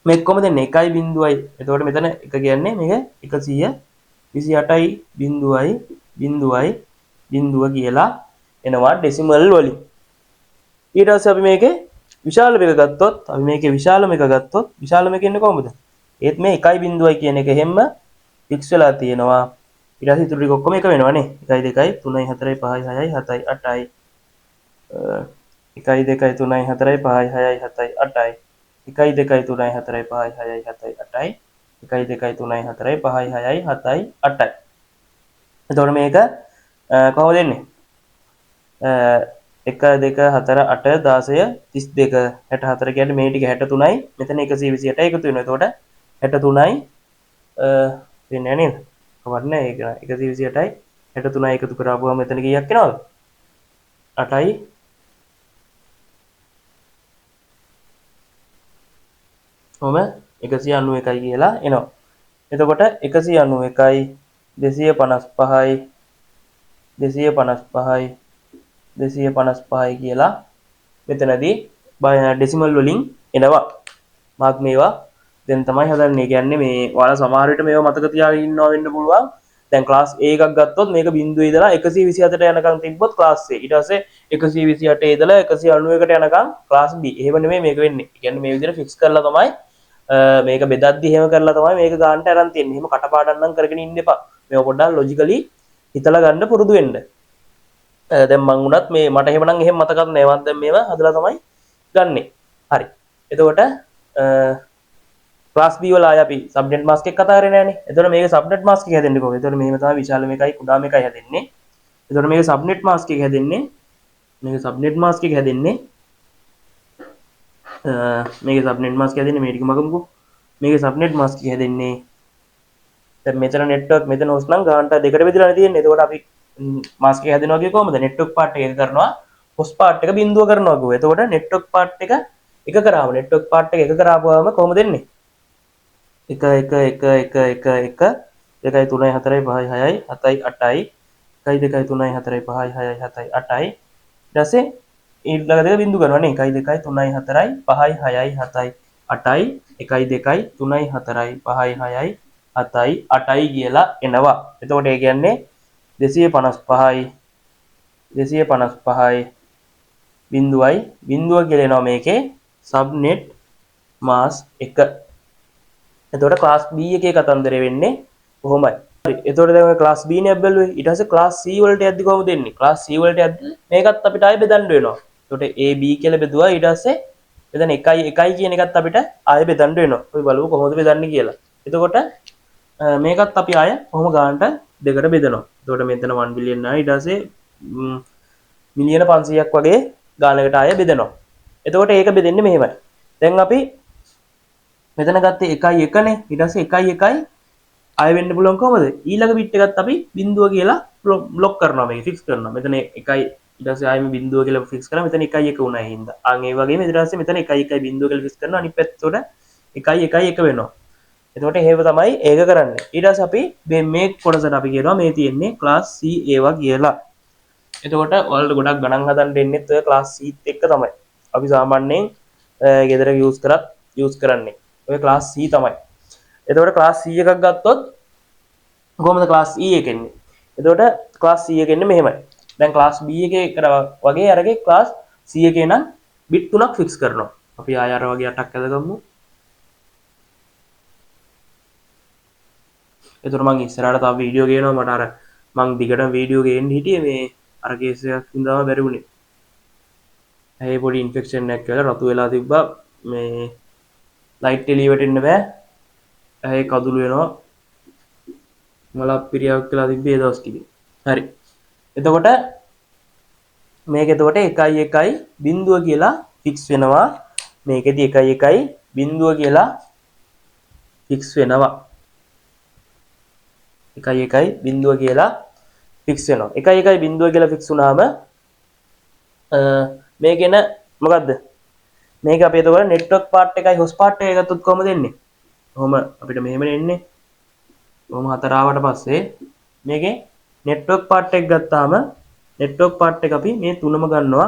මේ කොහොම දෙන්නේ 1.0යි. එතකොට මෙතන 1 කියන්නේ මේක 128යි 0යි කියලා එනවා ඩෙසිමල් වලින්. ඊට පස්සේ අපි මේකේ විශාලම එක ගත්තොත් විශාලම එක ඉන්නේ කොහොමද? ඒත් මේ 1.0යි කියන එක හැම ෆික්ස් වෙලා තියෙනවා. ඊට පස්සේ ඉතුරු ටික ඔක්කොම එක වෙනවනේ. 1 2 3 4 5 6 7 8යි 1 2 3 4 5 6 7 8යි 1 2 3 4 5 6 7 8යි 1 2 3 4 5 6 7 8යි. එතකොට මේක කොහොමද එන්නේ? 1 2 4 8 16 32 64 කියන්නේ මේ ටික 63යි මෙතන 128යි එකතු වෙනවා. එතකොට 63යි වෙන්නේ නේද? කවන්නේ ඒක 128යි 63යි එකතු කරාපුවම මෙතන කීයක් එනවද? 8යි ඔම 191යි කියලා එනවා. එතකොට 191යි 255යි 255යි කියලා මෙතනදී ඩෙසිමල් වලින් එනවා. මාක් මේවා දැන් තමයි හදන්නේ. කියන්නේ මේ ඔයාලා සමහර විට මේවා මතක තියාගෙන ඉන්නවා වෙන්න පුළුවන්. දැන් ක්ලාස් A එකක් ගත්තොත් මේක බිංදුවේ ඉඳලා 127ට යනකම් තිබ්බොත් ක්ලාස් A. ඊට පස්සේ 128 ඉඳලා 191ට යනකම් ක්ලාස් B. එහෙම නෙමෙයි මේක වෙන්නේ. කියන්නේ මේ විදිහට ෆික්ස් කරලා තමයි මේක බෙදද්දි එහෙම කරලා තමයි මේක ගන්නට අරන් තියෙන්නේ. එහෙම කටපාඩම් නම් කරගෙන ඉන්න එපා. මේක පොඩ්ඩක් ලොජිකලි හිතලා ගන්න පුරුදු වෙන්න. දැන් මං උනත් මේ මට එහෙමනම් එහෙම මතකත් නෑ. මම දැන් මේවා හදලා තමයි ගන්නෙ. හරි. එතකොට ක්ලාස් B වල ආය අපි සබ්නෙට් මාස්ක් එක කතා කරේ නෑනේ. එතකොට මේක සබ්නෙට් මාස්ක් එක හැදෙන්නේ කොහොමද? එතකොට මෙහෙම තමයි විශාලම එකයි කුඩාම එකයි හැදෙන්නේ. එතකොට මේක සබ්නෙට් මාස්ක් එක හැදෙන්නේ මේක සබ්නෙට් මාස්ක් එක හැදෙන්නේ මේකේ සබ්නෙට් මාස්ක් හැදෙන්නේ මේ ටික මගමුකෝ. මේකේ සබ්නෙට් මාස්ක් එක හැදෙන්නේ දැන් මෙතන නෙට්වර්ක් මෙතන හොස් නම් ගානට දෙකට බෙදලා තියෙන්නේ. එතකොට අපි මාස්ක් එක හැදෙනවා කියේ කොහමද? නෙට්වර්ක් පාර්ට් එක කරනවා හොස් පාර්ට් එක බිඳුව කරනවා කිව්වා. එතකොට නෙට්වර්ක් පාර්ට් එක එක කරාම නෙට්වර්ක් පාර්ට් එක එක කරාපුවාම කොහොමද එන්නේ? 1 1 1 1 1 1 2 3 4 5 6යි 7යි 8යි 1 2 3 4 5 6යි 7යි 8යි ඊට පස්සේ ඊළඟ දෙක බිඳු කරනවා නේ 1 2 3 4යි 5යි 6යි 7යි 8යි 1 2 3 4යි 5යි 6යි 7යි 8යි කියලා එනවා. එතකොට ඒ කියන්නේ 255යි 255යි බිඳුවයි බිඳුව කියලා එනවා මේකේ සබ්නෙට් මාස්ක් 1. එතකොට ක්ලාස් B එකේ කතන්දරය වෙන්නේ කොහොමයි? හරි. එතකොට දැන් ඔය ක්ලාස් B නේ බැලුවේ. ඊට පස්සේ ක්ලාස් C වලට යද්දි කොහොමද දෙන්නේ? ක්ලාස් C වලට යද්දි මේකත් අපිට ආයෙ බෙදන්න වෙනවා. එතකොට A B කියලා බෙදුවා. ඊට පස්සේ මෙතන 1යි 1යි කියන එකත් අපිට ආයෙ බෙදන්න වෙනවා. අපි බලමු කොහොමද බෙදන්නේ කියලා. එතකොට මේකත් අපි ආයෙ කොහොම ගන්නට දෙකට බෙදනවා. එතකොට මෙතන 1 බිලියන් ආයි ඊට පස්සේ මිලියන 500ක් වගේ ගානකට ආයෙ බෙදනවා. එතකොට ඒක බෙදෙන්නේ මෙහෙමයි. දැන් අපි මෙතන ගත්තේ 1යි 1නේ. ඊට පස්සේ 1යි 1යි ආයෙ වෙන්න පුළුවන් කොහමද? ඊළඟ බිට් එකත් අපි බිඳුව කියලා බ්ලොක් කරනවා මේක ෆික්ස් කරනවා. මෙතන 1යි ඊට පස්සේ ආයෙම බිඳුව කියලා ෆික්ස් කරා. මෙතන 1යි 1 වුණා හින්දා. අන් ඒ වගේම ඊට පස්සේ මෙතන 1යි 1යි බිඳුව කියලා ෆික්ස් කරනවා. අනිත් පැත්තට 1යි 1යි 1 වෙනවා. එතකොට එහෙම තමයි ඒක කරන්නේ. ඊට පස්සේ අපි මේ කොටසට අපි කියනවා මේ තියෙන්නේ ක්ලාස් C ඒවා කියලා. එතකොට ඔයාලට ගොඩක් ගණන් හදන්න දෙන්නෙත් ඔය ක්ලාස් C එක තමයි. අපි සාමාන්‍යයෙන් ගෙදර යූස් කරන්නේ. ඔය ක්ලාස් C තමයි. එතකොට ක්ලාස් C එකක් ගත්තොත් කොහොමද ක්ලාස් E එක එන්නේ? එතකොට ක්ලාස් C එක එන්නේ මෙහෙමයි. දැන් ක්ලාස් B එකේ වගේ අරගේ ක්ලාස් C එකේ නම් බිට් 3ක් ෆික්ස් කරනවා. අපි ආය අර වගේ 8ක් ඇදගමු. එතකොට මම ඉස්සරහට තව වීඩියෝ ගේනවා. මට අර මම දිගටම වීඩියෝ ගේන්න හිටියේ මේ අර කේස් එකක් ඉඳන්ම බැරි වුණේ. ඇහි පොඩි ඉන්ෆෙක්ෂන් එකක් කියලා රතු වෙලා තිබ්බා. මේ ලයිට් එළිය වැටෙන්න බෑ. ඇහි කදුළු වෙනවා. මලක් පිරියාවක් කියලා තිබ්බේ ඒ දවස් ටිකේ. හරි. එතකොට මේක එතකොට 1යි 1යි බිඳුව කියලා ෆික්ස් වෙනවා. මේකෙදි 1යි 1යි බිඳුව කියලා ෆික්ස් වෙනවා. 1යි 1යි බිඳුව කියලා ෆික්ස් වෙනවා. 1යි 1යි බිඳුව කියලා ෆික්ස් වුණාම මේකේන මොකද්ද? මේක අපි එතකොට නෙට්වර්ක් පාර්ට් එකයි හොස් පාර්ට් එකයි ගත්තොත් කොහමද එන්නේ? කොහොම අපිට මෙහෙමනේ එන්නේ. කොහොම 4 ආවට පස්සේ මේකේ නෙට්වර්ක් පාර්ට් එක ගත්තාම නෙට්වර්ක් පාර්ට් එක අපි මේ තුනම ගන්නවා.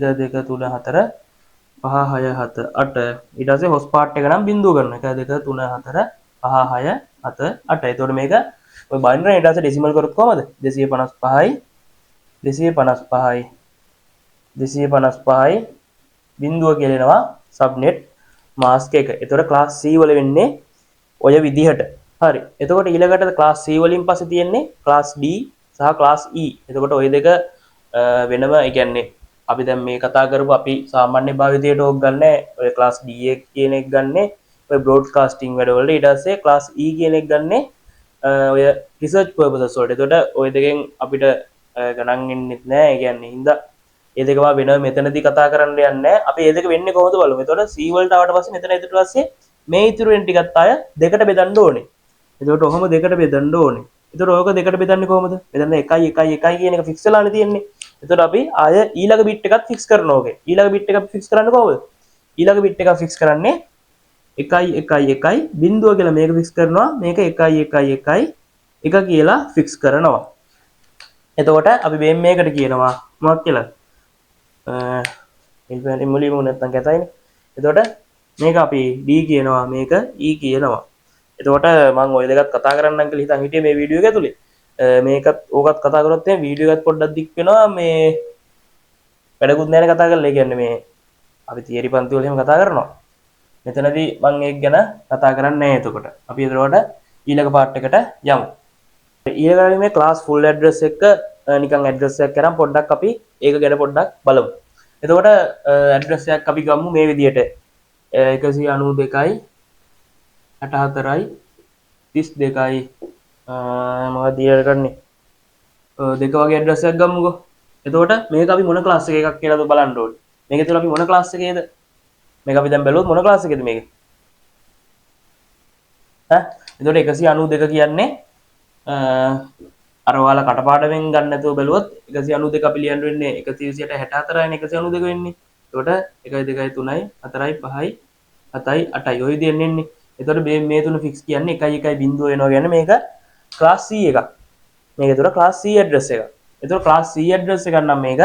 1 2 3 4 5 6 7 8 ඊට පස්සේ හොස් පාර්ට් එක නම් බිඳුව ගන්න 1 2 3 4 5 6 7 8 එතකොට මේක ඔය බයිනරි ඊට පස්සේ ඩෙසිමල් කරොත් කොහමද 255යි 255යි 255යි බිඳුව කියලා එනවා සබ්නෙට් මාස්ක් එක. එතකොට ක්ලාස් C වල වෙන්නේ ඔය විදිහට. හරි. එතකොට ඊළඟට ක්ලාස් C වලින් පස්සේ තියෙන්නේ ක්ලාස් D සහ ක්ලාස් E. එතකොට ඔය දෙක වෙනම ඒ කියන්නේ අපි දැන් මේ කතා කරපු අපි සාමාන්‍ය භාවිතයට ඕක ගන්න ඔය ක්ලාස් D එක කියන එක ගන්නෙ ඔය බ්‍රෝඩ්කාස්ටිං වැඩවලට. ඊට පස්සේ ක්ලාස් E කියන එක ගන්නෙ ඔය රිසර්ච් පර්පසස් වලට. එතකොට ඔය දෙකෙන් අපිට ගණන් එන්නෙත් නෑ. ඒ කියන්නේ හින්දා ඒ දෙකම වෙනම මෙතනදී කතා කරන්න යන්නේ නෑ. අපි ඒ දෙක වෙන්නේ කොහොමද බලමු. එතකොට C වලට ආවට පස්සේ මෙතන ඊට පස්සේ මේ ඉතුරු වෙන ටිකත් අය දෙකට බෙදන්න ඕනේ. එතකොට ඔහොම දෙකට බෙදන්න ඕනේ. එතකොට ඕක දෙකට බෙදන්නේ කොහොමද? මෙතන 1 1 1 කියන එක ෆික්ස් වෙලානේ තියෙන්නේ. එතකොට අපි ආය ඊළඟ බිට් එකත් ෆික්ස් කරනවා ඕකේ. ඊළඟ බිට් එක ෆික්ස් කරන්නේ කොහොමද? ඊළඟ බිට් එක ෆික්ස් කරන්නේ 1 1 1 බිඳුව කියලා මේක ෆික්ස් කරනවා. මේක 1 1 1 1 කියලා ෆික්ස් කරනවා. එතකොට අපි මේකට කියනවා මොකක් කියලා? ඉල්පැන් මුලින්ම නැත්තම් කැතයිනේ. එතකොට මේක අපි D කියනවා මේක E කියනවා. එතකොට මම ওই දෙකත් කතා කරන්නම් කියලා හිතන් හිටියේ මේ වීඩියෝ එක ඇතුලේ. මේකත් ඕකත් කතා කරොත් එහෙනම් වීඩියෝ එකත් පොඩ්ඩක් දික් වෙනවා. මේ වැඩකුත් නැහැ කතා කරලා. ඒ කියන්නේ මේ අපි තියරි පන්ති වල එහෙම කතා කරනවා. මෙතනදී මම ඒක ගැන කතා කරන්නේ නැහැ. එතකොට අපි එතකොට ඊළඟ පාර්ට් එකට යමු. ඊළඟට මේ ක්ලාස් ෆුල් ඇඩ්‍රස් එක නිකන් ඇඩ්‍රස් එකක් කරන් පොඩ්ඩක් අපි ඒක ගැන පොඩ්ඩක් බලමු. එතකොට ඇඩ්‍රස් එකක් අපි ගමු මේ විදියට 192යි 64යි 32යි මොකක්ද ඊට කරන්නේ දෙක වගේ ඇඩ්‍රස් එකක් ගමුකෝ. එතකොට මේක අපි මොන ක්ලාස් එකක් කියලාද බලන්න ඕනේ. මේක තුල අපි මොන ක්ලාස් එකේද? මේක අපි දැන් බැලුවොත් මොන ක්ලාස් එකේද මේක? එතකොට 192 කියන්නේ අර ඔයාලා කටපාඩමෙන් ගන්න නැතුව බැලුවොත් 192 අපි ලියන්න වෙන්නේ 128 64යිනේ 192 වෙන්නේ. එතකොට 1 2 3යි 4යි 5යි 7යි 8යි ඔය විදිහෙන් එන්නේ. එතකොට මේ තුන ෆික්ස් කියන්නේ 1 1 බිංදුව වෙනවා කියන්නේ මේක ක්ලාස් C එකක්. මේක තුල ක්ලාස් C ඇඩ්‍රස් එකක්. එතකොට ක්ලාස් C ඇඩ්‍රස් එකක් නම් මේක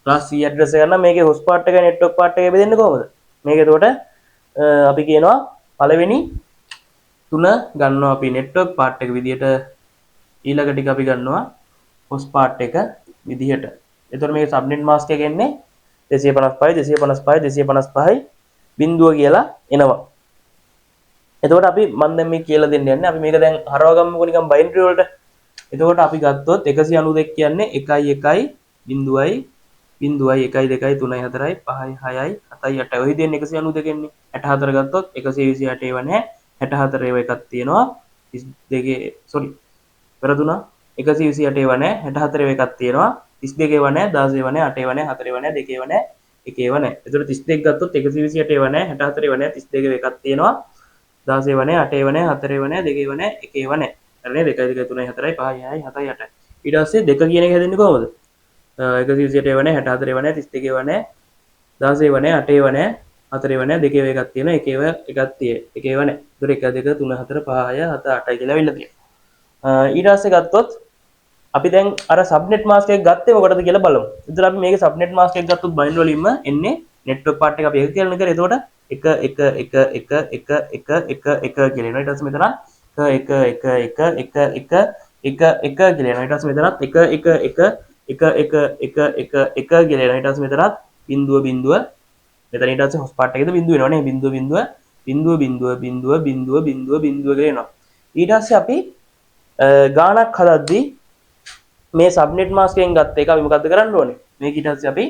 ක්ලාස් C ඇඩ්‍රස් එකක් නම් මේකේ හොස්ට් පාර්ට් එකයි නෙට්වර්ක් පාර්ට් එකයි බෙදෙන්නේ කොහොමද? මේක එතකොට අපි කියනවා පළවෙනි තුන ගන්නවා අපි නෙට්වර්ක් පාර්ට් එක විදියට ඊළඟ ටික අපි ගන්නවා හොස්ට් පාර්ට් එක විදිහට. එතකොට මේකේ සබ්නෙට් මාස්ක් එක එන්නේ 255 255 255යි බිංදුව කියලා එනවා. එතකොට අපි මම දැන් මේ කියලා දෙන්න යන්නේ අපි මේක දැන් හරව ගමුකෝ නිකන් බයිනරි වලට. එතකොට අපි ගත්තොත් 192 කියන්නේ 1 1 බිංදුවයි බිංදුවයි 1 2 3 4යි 5යි 6යි 7යි 8යි ඔය දෙන්නේ 192 එන්නේ. 64 ගත්තොත් 128 ඒව නැහැ. 64 ඒව එකක් තියෙනවා. 32 sorry පෙරදුනා 128 ඒව නැහැ. 64 ඒව එකක් තියෙනවා. 32 ඒව නැහැ. 16 ඒව නැහැ. 8 ඒව නැහැ. 4 ඒව නැහැ. 2 ඒව නැහැ. 1 ඒව නැහැ. එතකොට 32 ගත්තොත් 128 ඒව නැහැ. 64 ඒව නැහැ. 32 ඒව එකක් තියෙනවා. 16 ඒව නැහැ. 8 ඒව නැහැ. 4 ඒව නැහැ. 2 ඒව නැහැ. 1 ඒව නැහැ. හරිනේ 2 2 3 4යි 5යි 6යි 7යි 8යි. ඊට පස්සේ 2 කියන එක හැදෙන්නේ කොහොමද? 128 ඒව නැහැ. 64 ඒව නැහැ. 32 ඒව නැහැ. 16 ඒව නැහැ. 8 ඒව නැහැ. 4 ඒව නැහැ. 2 ඒව එකක් තියෙනවා. 1 ඒව එකක් තියෙයි. 1 ඒව නැහැ. එතකොට 1 2 3 4 5 6 7 8යි කියලා වෙන්න තියෙනවා. ඊට පස්සේ ගත්තොත් අපි දැන් අර සබ්නෙට් මාස්ක් එක ගත්තේ මොකටද කියලා බලමු. ඉතින් අපි මේකේ සබ්නෙට් මාස්ක් එක ගත්තොත් බයිනරි වලින්ම එන්නේ නෙට්වර්ක් පාර්ට් එක අපි එක කියලා නේද? එතකොට 1 1 1 1 1 1 1 1 කියලා එනවා. ඊට පස්සේ මෙතන 1 1 1 1 1 1 1 කියලා එනවා. ඊට පස්සේ මෙතනත් 1 1 1 1 1 1 1 1 කියලා එනවා. ඊට පස්සේ මෙතනත් බිංදුව බිංදුව මෙතන ඊට පස්සේ හොස්ට් පාර්ට් එකේද බිංදුව වෙනවා නේ. බිංදුව බිංදුව බිංදුව බිංදුව බිංදුව බිංදුව බිංදුව බිංදුව කියලා එනවා. ඊට පස්සේ අපි ගානක් හදද්දී මේ සබ්නෙට් මාස්ක් එකෙන් ගත්ත එක අපි මොකද්ද කරන්න ඕනේ? මේක ඊට පස්සේ අපි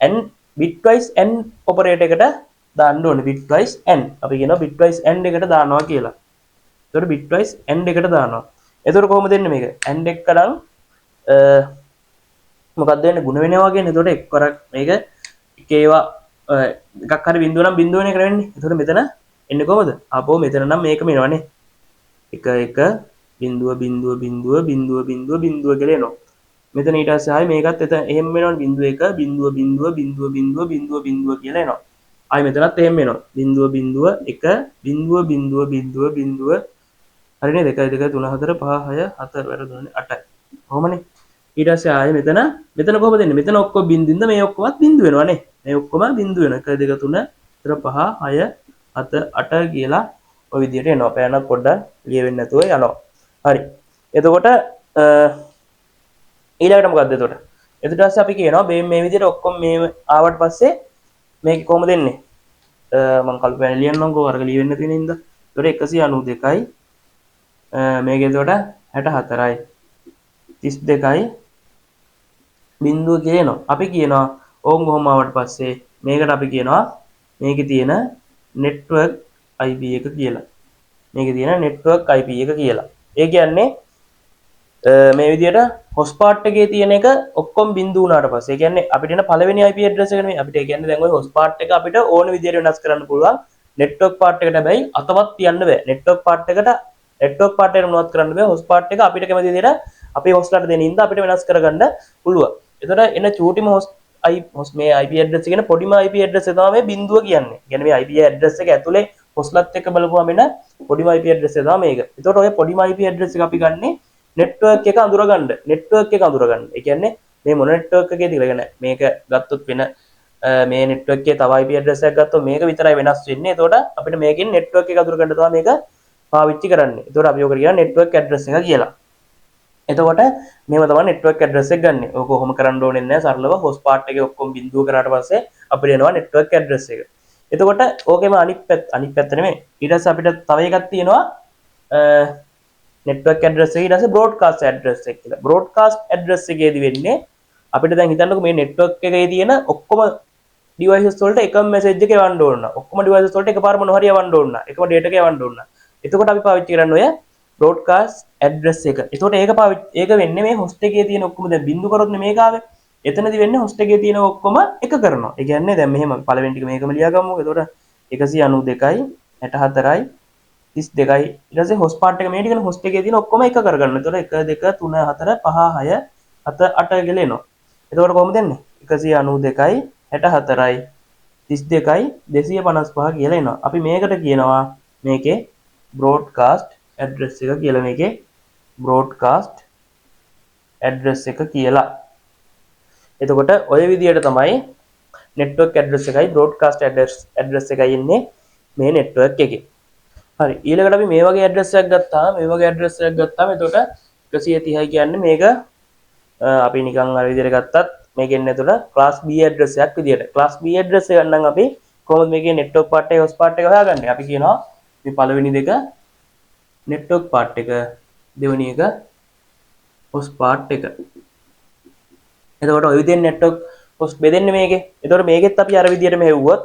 n bitwise n ඔපරේටර් එකට දාන්න ඕනේ. bitwise n අපි කියනවා bitwise n එකට දානවා කියලා. එතකොට bitwise n එකට දානවා. එතකොට කොහොමද දෙන්නේ මේක? n එක නම් මොකක්ද වෙන්නේ? ಗುಣ වෙනවා කියන්නේ. එතකොට එක්වරක් මේක එක ඒවා එකක් හරි බිංදුව නම් බිංදුව වෙන එක වෙන්නේ. එතකොට මෙතන එන්නේ කොහොමද? ආපහු මෙතන නම් මේකම එනවනේ. 1 1 බිංදුව බිංදුව බිංදුව බිංදුව බිංදුව බිංදුව කියලා එනවා. මෙතන ඊට පස්සේ ආයි මේකත් එතන එහෙම වෙනවනේ බිංදුව 1 බිංදුව බිංදුව බිංදුව බිංදුව බිංදුව බිංදුව කියලා එනවා. ආයි මෙතනත් එහෙම එනවා. බිංදුව බිංදුව 1 බිංදුව බිංදුව බිංදුව බිංදුව හරිනේ 2 2 3 4 5 6 7 වැරදුනේ 8යි. කොහොමනේ? ඊට පස්සේ ආයේ මෙතන කොහොමද එන්නේ? මෙතන ඔක්කොම බින්දින්ද මේ ඔක්කොමත් බින්දු වෙනවානේ. මේ ඔක්කොම බින්දු වෙනවා. 1 2 3 4 5 6 7 8 කියලා ඔය විදිහට එනවා. පෑනක් පොඩ්ඩක් ලියවෙන්නේ නැතුව යනවා. හරි. එතකොට ඊළඟට මොකද්ද එතකොට? ඊට පස්සේ අපි කියනවා මේ විදිහට ඔක්කොම මේ ආවට පස්සේ මේක කොහොමද එන්නේ? මම කළු පෑන ලියන්නම්කෝ අරක ලියවෙන්න තියෙන ඉඳ. එතකොට 192යි මේක එතකොට 64යි 32යි බිංදුව කියනවා. අපි කියනවා ඕම් කොහොම ආවට පස්සේ මේකට අපි කියනවා මේකේ තියෙන නෙට්වර්ක් IP එක කියලා. මේකේ තියෙන නෙට්වර්ක් IP එක කියලා. ඒ කියන්නේ මේ විදිහට හොස්ට් පාර්ට් එකේ තියෙන එක ඔක්කොම බිංදු වුණාට පස්සේ ඒ කියන්නේ අපිට එන පළවෙනි IP ඇඩ්‍රස් එක නෙමෙයි. අපිට ඒ කියන්නේ දැන් ওই හොස්ට් පාර්ට් එක අපිට ඕන විදිහට වෙනස් කරන්න පුළුවන්. නෙට්වර්ක් පාර්ට් එකට හැබැයි අතවත් තියන්න බෑ. නෙට්වර්ක් පාර්ට් එකට මොනවත් කරන්න බෑ. හොස්ට් පාර්ට් එක අපිට කැමති විදිහට අපේ හොස්ට්ලාට දෙන ඉඳ අපිට වෙනස් කරගන්න පුළුවන්. එතකොට එන චූටිම හොස්ට් මේ IP ඇඩ්‍රස් එක කියන පොඩිම IP ඇඩ්‍රස් එක තමයි මේ බිංදුව කියන්නේ. කියන්නේ මේ IP ඇඩ්‍රස් එක ඇතුලේ හොස්ට්ලත් එක්ක බලපුවම එන පොඩිම IP ඇඩ්‍රස් එක තමයි මේක. එතකොට ඔය පොඩිම IP ඇඩ්‍රස් එක අපි ගන්නේ නෙට්වර්ක් එක අඳුරගන්න. නෙට්වර්ක් එක අඳුරගන්න. ඒ කියන්නේ මේ මොන නෙට්වර්ක් එකේද කියලා මේක ගත්තොත් වෙන මේ නෙට්වර්ක් එකේ තව IP ඇඩ්‍රස් එකක් ගත්තොත් මේක විතරයි වෙනස් වෙන්නේ. එතකොට අපිට මේකෙන් නෙට්වර්ක් එක අඳුරගන්න තමයි මේක පාවිච්චි කරන්නේ. එතකොට අපි ඔකට කියන නෙට්වර්ක් ඇඩ්‍රස් එක කියලා. එතකොට මේව තමයි නෙට්වර්ක් ඇඩ්‍රස් එක ගන්න. ඕක කොහොම කරන්න ඕනේ නැහැ. සරලව හොස්ට් පාර්ට් එකේ ඔක්කොම බිංදුව කරාට පස්සේ අපිට එනවා නෙට්වර්ක් ඇඩ්‍රස් එක. එතකොට ඕකේම අනිත් පැත්ත නෙමෙයි. ඊට පස්සේ අපිට තව එකක් තියෙනවා network address එක ඊට පස්සේ broadcast address එක කියලා. broadcast address එකේදී වෙන්නේ අපිට දැන් හිතන්නකෝ මේ network එකේ තියෙන ඔක්කොම devices වලට එකම message එක යවන්න ඕන. ඔක්කොම devices වලට එකපාරම මොනවා හරි යවන්න ඕන. එකම data එක යවන්න ඕන. එතකොට අපි පාවිච්චි කරන්නේ ඔය broadcast address එක. එතකොට ඒක වෙන්නේ මේ host එකේ තියෙන ඔක්කොම දැන් බින්දු කරොත්නේ මේක ආවේ. එතනදි වෙන්නේ host එකේ තියෙන ඔක්කොම එක කරනවා. ඒ කියන්නේ දැන් මෙහෙම පළවෙනි ටික මේකම ලියා ගමුකෝ. එතකොට 192යි 64යි 32යි ඊට පස්සේ host part එක මේ ටිකනේ host එකේ තියෙන ඔක්කොම එක කරගන්න. එතකොට 1 2 3 4 5 6 7 8 කියලා එනවා. එතකොට කොහොමද එන්නේ? 192යි 64යි 32යි 255 කියලා එනවා. අපි මේකට කියනවා මේකේ broadcast address එක කියලා. මේකේ broadcast address එක කියලා. එතකොට ඔය විදිහට තමයි network address එකයි broadcast address එකයි ඉන්නේ මේ network එකේ. හරි ඊළඟට අපි මේ වගේ address එකක් ගත්තාම එතකොට 130යි කියන්නේ මේක අපි නිකන් අර විදිහට ගත්තත් මේකෙන් එතකොට class B address එකක් විදිහට. class B address එක ගන්න අපි කොහොමද මේකේ network part එක host part එක හොයාගන්නේ? අපි කියනවා මේ පළවෙනි දෙක network part එක දෙවෙනි එක host part එක. එතකොට ඔය විදිහෙන් network host බෙදෙන්නේ මේකේ. එතකොට මේකෙත් අපි අර විදිහටම හෙව්වොත්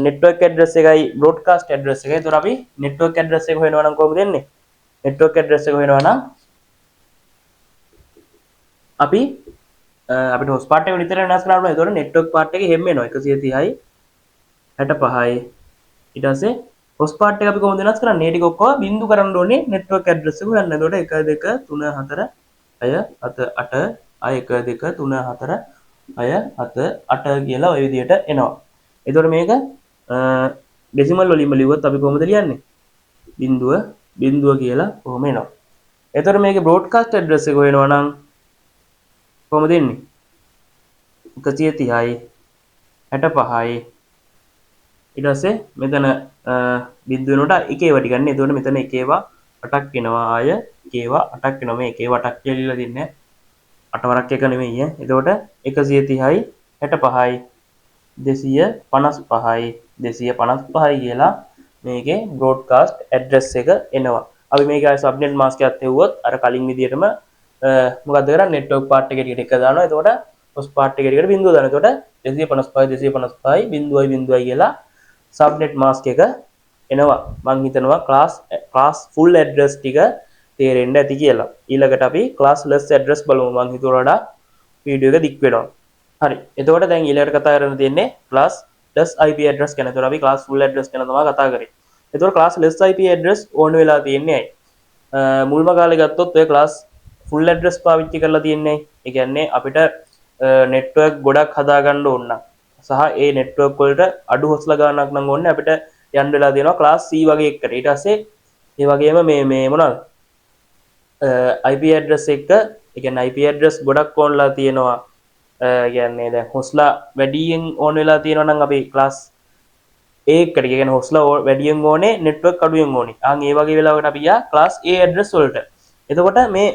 network address එකයි broadcast address එකයි. එතකොට අපි network address එක හොයනවා නම් කොහොමද දෙන්නේ? network address එක හොයනවා නම් අපි අපිට host part එක විතර වෙනස් කරන්න ඕනේ. එතකොට network part එකේ හැම වෙනවා 130යි 65යි. ඊට පස්සේ host part එක අපි කොහොමද වෙනස් කරන්නේ? මේ ටික ඔක්කොම බින්දු කරන්න ඕනේ network address එක හොයන්න. එතකොට 1 2 3 4 6 7 8 1 2 3 4 6 7 8 කියලා ওই විදිහට එනවා. එතකොට මේක ඩෙසිමල් වලින්ම ලිව්වොත් අපි කොහොමද ලියන්නේ? බිඳුව කියලා කොහොම එනවා. එතකොට මේකේ broadcast address එක හොයනවා නම් කොහොමද එන්නේ? 130යි 65යි ඊට පස්සේ මෙතන බිඳුව වෙනකොට එකේව ටික ගන්න. එතකොට මෙතන එකේව 8ක් එනවා. ආය එකේව 8ක් එනවා. මේ එකේව 8ක් කියලා ලියලා දෙන්නේ 8 වරක් එක නෙමෙයි ඈ. එතකොට 130යි 65යි 255යි 255යි කියලා මේකේ broadcast address එක එනවා. අපි මේක ආය subnet mask එකත් හෙව්වොත් අර කලින් විදිහටම මොකද්ද කරන්නේ? network part එකේ ටිකට එක දානවා. එතකොට host part එකේ ටිකට බිඳුව දානවා. එතකොට 255 255යි බිඳුවයි කියලා subnet mask එක එනවා. මම හිතනවා class full address ටික තේරෙන්න ඇති කියලා. ඊළඟට අපි classless address බලමු. මම හිතුවට වඩා වීඩියෝ එක දික් වෙනවා. හරි. එතකොට දැන් ඊළඟට කතා කරන්න තියෙන්නේ classless IP address ගැන. එතකොට අපි class full address ගැන තමයි කතා කරේ. එතකොට classless IP address ඕන වෙලා තියෙන්නේ ඇයි? මුල්ම කාලේ ගත්තොත් ඔය class full address පාවිච්චි කරලා තියෙන්නේ. ඒ කියන්නේ අපිට network ගොඩක් හදාගන්න ඕන නම් සහ ඒ network වලට අඩු හොස්ලා ගන්නක් නම් ඕනේ අපිට යන්න වෙලා තියෙනවා class C වගේ එකකට. ඊට පස්සේ ඒ වගේම මේ මොනවද? IP address එක ඒ කියන්නේ IP address ගොඩක් ඕනලා තියෙනවා. ඒ කියන්නේ දැන් හොස්ලා වැඩියෙන් ඕන වෙලා තියෙනවා නම් අපි class A එකට කියන්නේ හොස්ලා වැඩියෙන් ඕනේ network අඩුවෙන් ඕනේ. ඒ වගේ වෙලාවකට අපි යා class A address වලට. එතකොට මේ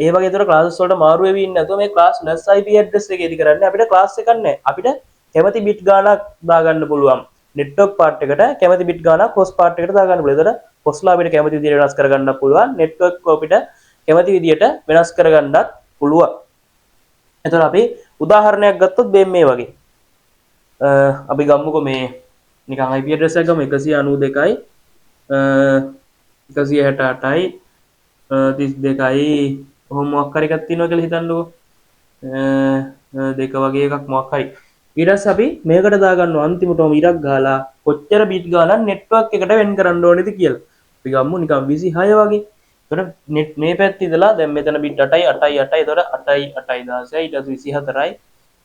ඒ වගේ දර ක්ලාස් වලට මාරු වෙවි ඉන්නේ නැතුව මේ classless IP address එකේදී කරන්නේ අපිට class එකක් නැහැ. අපිට කැමති bit ගාණක් දාගන්න පුළුවන්. network part එකට කැමති bit ගාණක් host part එකට දාගන්න පුළුවන්. ඒතර hostලා අපිට කැමති විදිහට වෙනස් කරගන්න පුළුවන්. network අපිට කැමති විදිහට වෙනස් කරගන්නත් පුළුවන්. එතකොට අපි උදාහරණයක් ගත්තොත් මේ වගේ. අපි ගමුකෝ මේ නිකන් IP address එක ගමු 192යි 168යි 32යි ඔහොම මොකක් හරි එකක් තියෙනවා කියලා හිතන්නකෝ. දෙක වගේ එකක් මොකක් හරි. ඊට පස්සේ අපි මේකට දාගන්නවා අන්තිමටම ඉරක් ගහලා කොච්චර බිට් ගානක් network එකට වෙන් කරන්න ඕනේද කියලා. අපි ගමු නිකන් 26 වගේ. එතකොට මේ පැත්තේ ඉඳලා දැන් මෙතන බිට් 8යි 8යි 8යි. එතකොට 8යි 8යි 16යි ඊට පස්සේ 24යි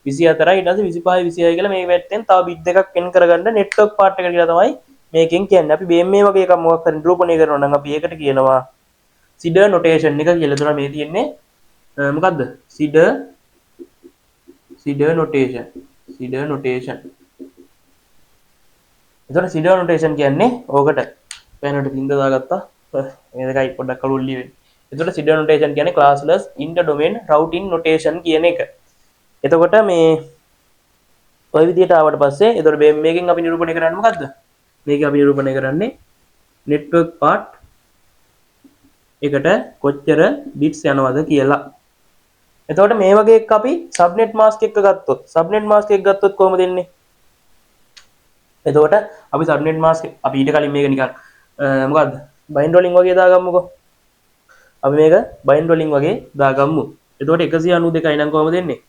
24යි ඊට පස්සේ 25යි 26යි කියලා මේ පැත්තෙන් තව බිට් දෙකක් වෙන් කරගන්න network part එක කියලා තමයි මේකෙන් කියන්නේ. අපි මේ වගේ එකක් මොකක් හරි නිරූපණය කරනවා නම් අපි ඒකට කියනවා CIDR notation එක කියලා. එතකොට මේ තියෙන්නේ මොකද්ද? CIDR notation. එතකොට CIDR notation කියන්නේ ඕකට පැනට බින්ද දාගත්තා. මේ දෙකයි පොඩ්ඩක් අලුත් ලියවෙන්නේ. එතකොට CIDR notation කියන්නේ classless inter-domain routing notation කියන එක. එතකොට මේ ඔය විදිහට ආවට පස්සේ එතකොට මේකෙන් අපි නිරූපණය කරන්නේ මොකද්ද? මේක අපි නිරූපණය කරන්නේ network part එකට කොච්චර බිට්ස් යනවද කියලා. එතකොට මේ වගේ එක අපි සබ්නෙට් මාස්ක් එක ගත්තොත් සබ්නෙට් මාස්ක් එක ගත්තොත් කොහොමද එන්නේ? එතකොට අපි සබ්නෙට් මාස්ක් අපි ඊට කලින් මේක නිකන් මොකද්ද බයින්ඩ් වලින් වගේ දාගමුකෝ. අපි මේක බයින්ඩ් වලින් වගේ දාගමු. එතකොට 192යි නම් කොහොමද එන්නේ?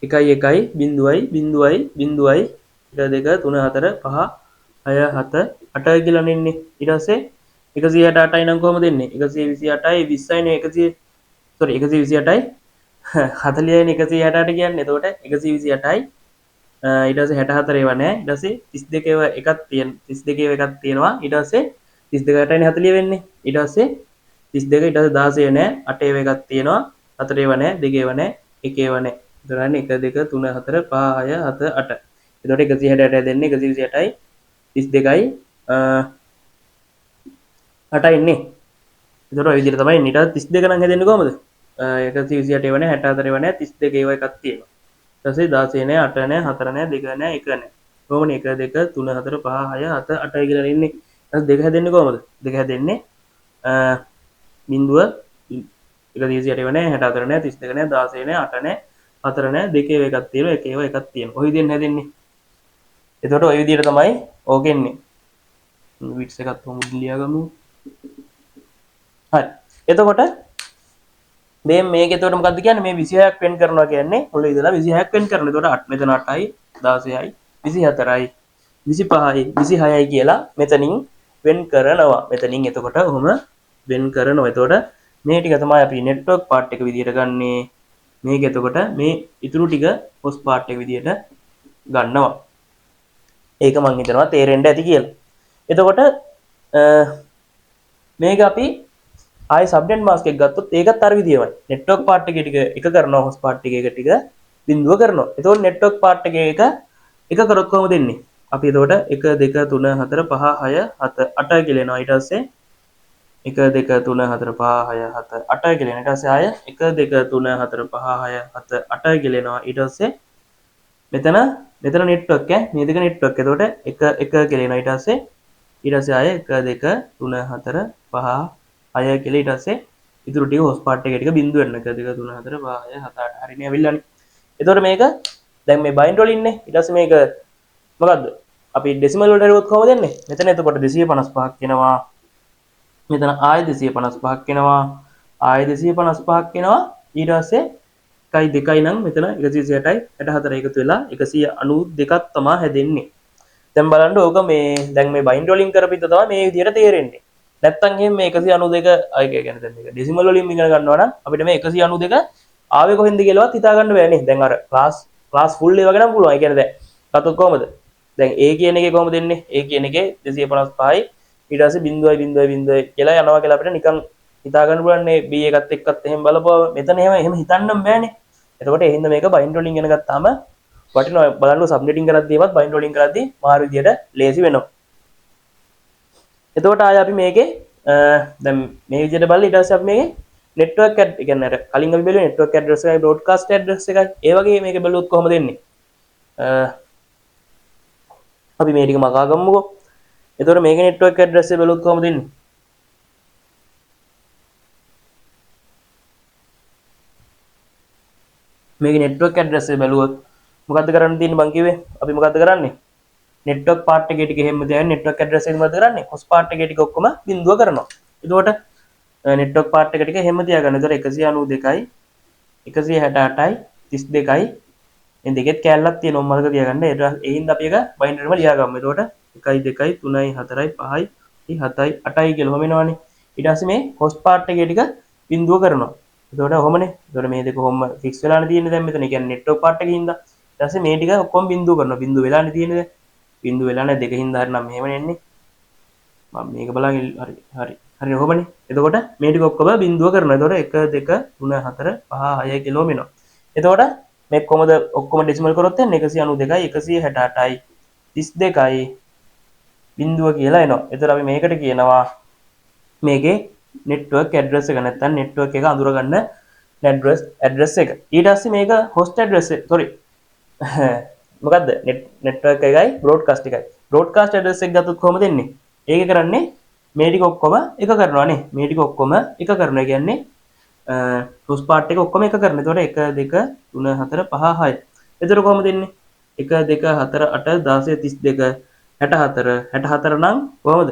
1 1 0යි 0යි 0යි 1 2 3 4 5 6 7 8 කියලා නෙන්නේ. ඊට පස්සේ 168යි නම් කොහොමද එන්නේ? 128යි 20යි නේ 100 sorry 128යි 40යි 168 කියන්නේ. එතකොට 128යි ඊට පස්සේ 64 ඒවා නෑ. ඊට පස්සේ 32 ඒවා එකක් තියෙන 32 ඒවා එකක් තියෙනවා. ඊට පස්සේ 32ටයි 40 වෙන්නේ. ඊට පස්සේ 32 ඊට පස්සේ 16 නෑ. 8 ඒවා එකක් තියෙනවා. 4 ඒවා නෑ. 2 ඒවා නෑ. 1 ඒවා නෑ. එතනන්නේ 1 2 3 4 5 6 7 8. එතකොට 168 දෙන්නේ 128යි 32යි 8යි ඉන්නේ. එතකොට ඔය විදිහට තමයි ඊට 32 නම් හැදෙන්නේ කොහමද? 128 ඒවා නෑ 64 ඒවා නෑ 32 ඒවා එකක් තියෙනවා. ඊට පස්සේ 16 නෑ 8 නෑ 4 නෑ 2 නෑ 1 නෑ. කොහොමනේ 1 2 3 4 5 6 7 8යි කියලා ඉන්නේ. ඊට දෙක හැදෙන්නේ කොහමද? දෙක හැදෙන්නේ බිඳුව 128 ඒවා නෑ 64 නෑ 32 නෑ 16 නෑ 8 නෑ 4 නෑ 2 ඒවා එකක් තියෙනවා 1 ඒවා එකක් තියෙනවා. ඔය විදිහෙන් හැදෙන්නේ. එතකොට ඔය විදිහට තමයි ඕක එන්නේ. බිට්ස් එකත් උන් ලියාගමු. හරි. එතකොට මේක එතකොට මොකද්ද කියන්නේ? මේ 26ක් වෙන් කරනවා කියන්නේ මුල ඉඳලා 26ක් වෙන් කරනවා. එතකොට මෙතන 8යි 16යි 24යි 25යි 26යි කියලා මෙතනින් වෙන් කරනවා. මෙතනින් එතකොට ඔහොම වෙන් කරනවා. එතකොට මේ ටික තමයි අපි නෙට්වර්ක් පාර්ට් එක විදියට ගන්නේ. මේක එතකොට මේ ඉතුරු ටික හොස් පාර්ට් එක විදියට ගන්නවා. ඒක මම හිතනවා තේරෙන්න ඇති කියලා. එතකොට මේක අපි ආයි සබ්නෙට් මාස්ක් එක ගත්තොත් ඒකත් අර විදියමයි. නෙට්වර්ක් පාර්ට් එකේ ටික එක කරනවා හොස් පාර්ට් එකේ ටික බිඳුව කරනවා. එතකොට නෙට්වර්ක් පාර්ට් එකේ එක කරොත් කොහොමද එන්නේ? අපි එතකොට 1 2 3 4 5 6 7 8 කියලා එනවා. ඊට පස්සේ 1 2 3 4 5 6 7 8 කියලා එනවා. ඊට පස්සේ ආය 1 2 3 4 5 6 7 8 කියලා එනවා. ඊට පස්සේ මෙතන නෙට්වර්ක් මේ දෙක නෙට්වර්ක්. එතකොට 1 1 කියලා එනවා. ඊට පස්සේ ආය 1 2 3 4 5 6 කියලා ඊට පස්සේ ඉතුරු ටික හොස් පාර්ට් එකේ ටික බිඳුව වෙන්න 1 2 3 4 5 6 7 8 හරිනේ අවිල්ලානේ. එතකොට මේක දැන් මේ බයින්ඩ් වල ඉන්නේ. ඊට පස්සේ මේක මොකද්ද? අපි ඩෙසිමල් වලට හරියොත් කොහොමද එන්නේ? මෙතන එතකොට 255ක් එනවා. මෙතන ආයෙ 255ක් එනවා. ආයෙ 255ක් එනවා. ඊට පස්සේ 1යි 2යි නම් මෙතන 128යි 64 එකතු වෙලා 192ක් තමයි හැදෙන්නේ. දැන් බලන්න ඕක මේ දැන් මේ බයින්ඩ් වලින් කරපිට තමයි මේ විදියට තේරෙන්නේ. නැත්තම් එහෙම මේ 192 අය කියන්නේ දැන් මේක ඩෙසිමල් වලින් ඉගෙන ගන්නවා නම් අපිට මේ 192 ආවේ කොහෙන්ද කියලාවත් හිතා ගන්න බෑ නේ. දැන් අර ක්ලාස් ෆුල් ඒ වගේ නම් පුළුවන්. ඒ කියන්නේ දැන් ගත්තොත් කොහමද? දැන් A කියන එකේ කොහොමද එන්නේ? A කියන එකේ 255යි ඊට පස්සේ 0.0.0 කියලා යනවා කියලා අපිට නිකන් හිතා ගන්න පුළුවන් නේ. B එකත් එක්කත් එහෙම බලපුවා මෙතන එහෙම හිතන්නම් බෑනේ. එතකොට ඒ හින්දා මේක බයින්ඩ් වලින් ඉගෙන ගත්තාම වටිනවා. බලන්න සබ්නෙටින් කරද්දීවත් බයින්ඩ් වලින් කරද්දී මාරු විදියට ලේසි වෙනවා. එතකොට ආය අපි මේකේ දැන් මේ විදියට බලලා ඊට පස්සේ අපි මේකේ නෙට්වර්ක් ඇඩ් කියන්නේ අර කලින් අපි බැලුවේ නෙට්වර්ක් ඇඩ්‍රස් එකයි බ්‍රෝඩ්කාස්ට් ඇඩ්‍රස් එකයි ඒ වගේ මේක බැලුවොත් කොහොමද එන්නේ? අපි මේ ටික මකා ගමුකෝ. එතකොට මේකේ නෙට්වර්ක් ඇඩ්‍රස් එක බැලුවොත් කොහොමද එන්නේ? මේකේ නෙට්වර්ක් ඇඩ්‍රස් එක බැලුවොත් මොකද්ද කරන්න තියෙන්නේ බං කිව්වේ? අපි මොකද්ද කරන්නේ? නෙට්වර්ක් පාර්ට් එකේ ටික එහෙම තියාගෙන නෙට්වර්ක් ඇඩ්‍රස් එක මොකද කරන්නේ? හොස් පාර්ට් එකේ ටික ඔක්කොම බිඳුව කරනවා. එතකොට නෙට්වර්ක් පාර්ට් එක ටික එහෙම තියාගන්න. එතකොට 192යි 168යි 32යි මේ දෙකෙත් කැලලක් තියෙනවා මතක තියාගන්න. ඒ හින්දා අපි එක බයිනරි වල ලියාගමු. එතකොට 1යි 2යි 3යි 4යි 5යි 7යි 8යි කියලා ඔහම එනවනේ. ඊට පස්සේ මේ හොස්ට් පාර්ට් එකේ ටික බිඳුව කරනවා. එතකොට ඔහමනේ. එතකොට මේ දෙක කොහොම ෆික්ස් වෙලානේ තියෙන්නේ දැන් මෙතන. ඒ කියන්නේ නෙට්වර්ක් පාර්ට් එකේ හින්දා. ඊට පස්සේ මේ ටික ඔක්කොම බිඳුව කරනවා. බිඳුව වෙලානේ තියෙන්නේ දැන්. බිඳුව වෙලා නැහැ දෙක හින්දා හරි නම් මෙහෙමනේ එන්නේ. මම මේක බලන් හරි ඔහමනේ. එතකොට මේ ටික ඔක්කොම බිඳුව කරනවා. එතකොට 1 2 3 4 5 6 කියලා මෙනවා. එතකොට මේ කොහමද ඔක්කොම ඩෙසිමල් කරොත් එන්නේ 192යි 168යි 32යි බිඳුව කියලා එනවා. එතකොට අපි මේකට කියනවා මේකේ නෙට්වර්ක් ඇඩ්‍රස් එක නැත්නම් නෙට්වර්ක් එක අඳුරගන්න ඇඩ්‍රස් එක. ඊට පස්සේ මේක හොස්ට් ඇඩ්‍රස් එක sorry මොකද්ද නෙට්වර්ක් එකයි බ්‍රෝඩ්කාස්ට් එකයි. බ්‍රෝඩ්කාස්ට් ඇඩ්‍රස් එක ගත්තොත් කොහොමද එන්නේ? ඒක කරන්නේ මේ ටික ඔක්කොම එක කරනවානේ. මේ ටික ඔක්කොම එක කරනවා කියන්නේ හොස් පාට් එක ඔක්කොම එක කරන. එතකොට 1 2 3 4 5 6. එතකොට කොහොමද දෙන්නේ? 1 2 4 8 16 32 64 64 නම් කොහොමද?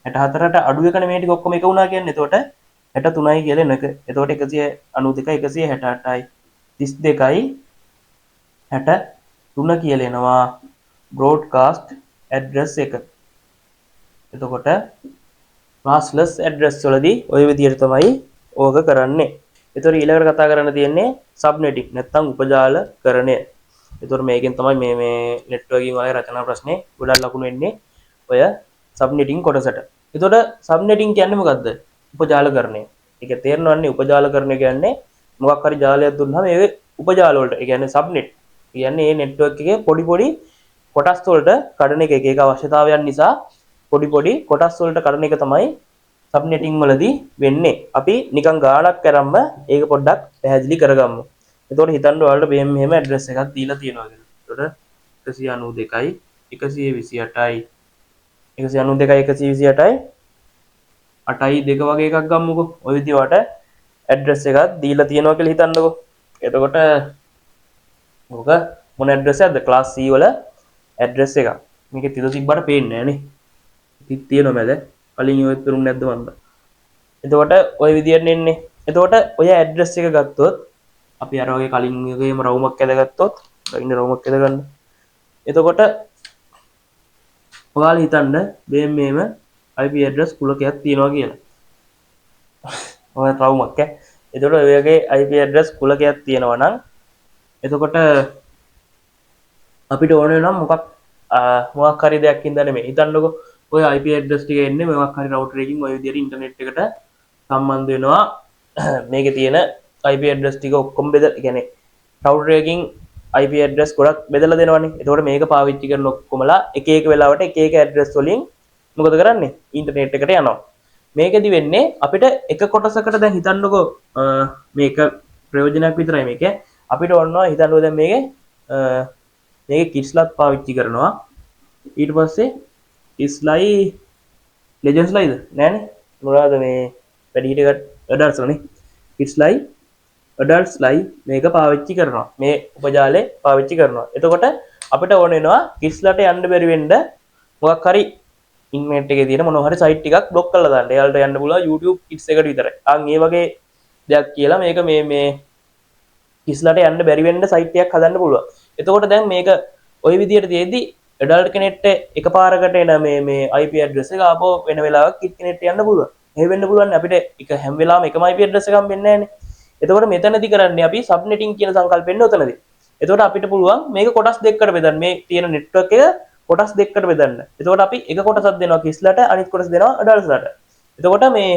64ට අඩු එකනේ මේ ටික ඔක්කොම එක වුණා කියන්නේ. එතකොට 63යි කියලා එන එක. එතකොට 192 168යි 32යි 63 කියලා එනවා broadcast address එක. එතකොට classless address වලදී ওই විදිහට තමයි ඕක කරන්නේ. එතකොට ඊළඟට කතා කරන්න තියෙන්නේ subnetting නැත්නම් උපජාලකරණය. එතකොට මේකෙන් තමයි මේ networking වගේ රචනා ප්‍රශ්නේ ගොඩක් ලකුණු එන්නේ ඔය subnetting කොටසට. එතකොට subnetting කියන්නේ මොකද්ද? උපජාලකරණය. ඒක තේරෙනවන්නේ උපජාලකරණය කියන්නේ මොකක් හරි ජාලයක් දුන්නාම ඒ උපජාල වලට ඒ කියන්නේ subnet කියන්නේ මේ network එකේ පොඩි පොඩි කොටස් වලට කඩන එක එක අවශ්‍යතාවයන් නිසා පොඩි පොඩි කොටස් වලට කඩන එක තමයි subnetting වලදී වෙන්නේ. අපි නිකන් ගාණක් කරම්ම ඒක පොඩ්ඩක් පැහැදිලි කරගමු. එතකොට හිතන්න ඔයාලට මෙහෙම ඇඩ්‍රස් එකක් දීලා තියෙනවා කියලා. එතකොට 192යි 128යි 192යි 128යි 8යි 2 වගේ එකක් ගමුකෝ. ඔය විදිහට ඇඩ්‍රස් එකක් දීලා තියෙනවා කියලා හිතන්නකෝ. එතකොට මොක මොන ඇඩ්‍රස් එකක්ද? ක්ලාස් C වල ඇඩ්‍රස් එකක්. මේකේ තිත තිබ්බට පේන්නේ නැහැ නේ. තිත් තියෙනවා මැද. කලින් ඔය පෙරුන්නේ නැද්ද මන්ද? එතකොට ඔය විදියට එන්නේ. එතකොට ඔය ඇඩ්‍රස් එක ගත්තොත් අපි අර වගේ කලින් එකේම රවුමක් ඇදගත්තොත් ඉන්න රවුමක් ඇදගන්න. එතකොට ඔයාලා හිතන්න මේම IP ඇඩ්‍රස් කුලකයක් තියෙනවා කියලා. ඔය රවුමක් ඈ. එතකොට ඔය වගේ IP ඇඩ්‍රස් කුලකයක් තියෙනවා නම් එතකොට අපිට ඕන වෙනවා මොකක් හරි දෙයක් ඉඳන් නෙමෙයි. හිතන්නකෝ ඔය IP ඇඩ්‍රස් ටික එන්නේ මොකක් හරි රවුටර් එකකින් ඔය විදියට ඉන්ටර්නෙට් එකට සම්බන්ධ වෙනවා. මේකේ තියෙන IP ඇඩ්‍රස් ටික ඔක්කොම බෙදලා කියන්නේ රවුටර් එකකින් IP ඇඩ්‍රස් ගොඩක් බෙදලා දෙනවනේ. එතකොට මේක පාවිච්චි කරන ඔක්කොමලා එක එක වෙලාවට එක එක ඇඩ්‍රස් වලින් මොකද කරන්නේ? ඉන්ටර්නෙට් එකට යනවා. මේකෙදි වෙන්නේ අපිට එක කොටසකට දැන් හිතන්නකෝ මේක ප්‍රයෝජනයක් විතරයි මේක. අපිට ඕනවා හිතන්නකෝ දැන් මේකේ කිඩ්ස්ලාත් පාවිච්චි කරනවා. ඊට පස්සේ කිඩ්ස්ලයි ලෙජන්ඩ්ස්ලයිද නෑනේ. මොනවාද මේ වැඩිහිටියට ඇඩල්ට්ස්ලානේ. කිඩ්ස්ලයි ඇඩල්ට්ස්ලයි මේක පාවිච්චි කරනවා. මේ උපජාලේ පාවිච්චි කරනවා. එතකොට අපිට ඕන වෙනවා කිඩ්ස්ලාට යන්න බැරි වෙන්න මොකක් හරි ඉන්ටර්නෙට් එකේ තියෙන මොනවා හරි සයිට් ටිකක් බ්ලොක් කරලා දාන්න. එයාලට යන්න පුළුවන් YouTube Kids එකට විතරයි. ඒ වගේ දෙයක් කියලා මේක මේ කිස්ලාට යන්න බැරි වෙන්න සයිට් එකක් හදන්න පුළුවන්. එතකොට දැන් මේක ওই විදියට තියෙද්දි ඇඩල්ට් කෙනෙක්ට එකපාරකට එන මේ IP ඇඩ්‍රස් එක ආපහු වෙන වෙලාවක කිඩ් කෙනෙක්ට යන්න පුළුවන්. එහෙම වෙන්න පුළුවන් අපිට එක හැම වෙලාවෙම එකම IP ඇඩ්‍රස් එකක් වෙන්නේ නැහැනේ. එතකොට මෙතනදී කරන්නේ අපි සබ්නෙටින් කියන සංකල්පෙන්නේ උතනදී. එතකොට අපිට පුළුවන් මේක කොටස් දෙකකට බෙදන්න. මේ තියෙන නෙට්වර්ක් එක කොටස් දෙකකට බෙදන්න. එතකොට අපි එක කොටසක් දෙනවා කිස්ලාට අනිත් කොටස දෙනවා ඇඩල්ට්ස්ලාට. එතකොට මේ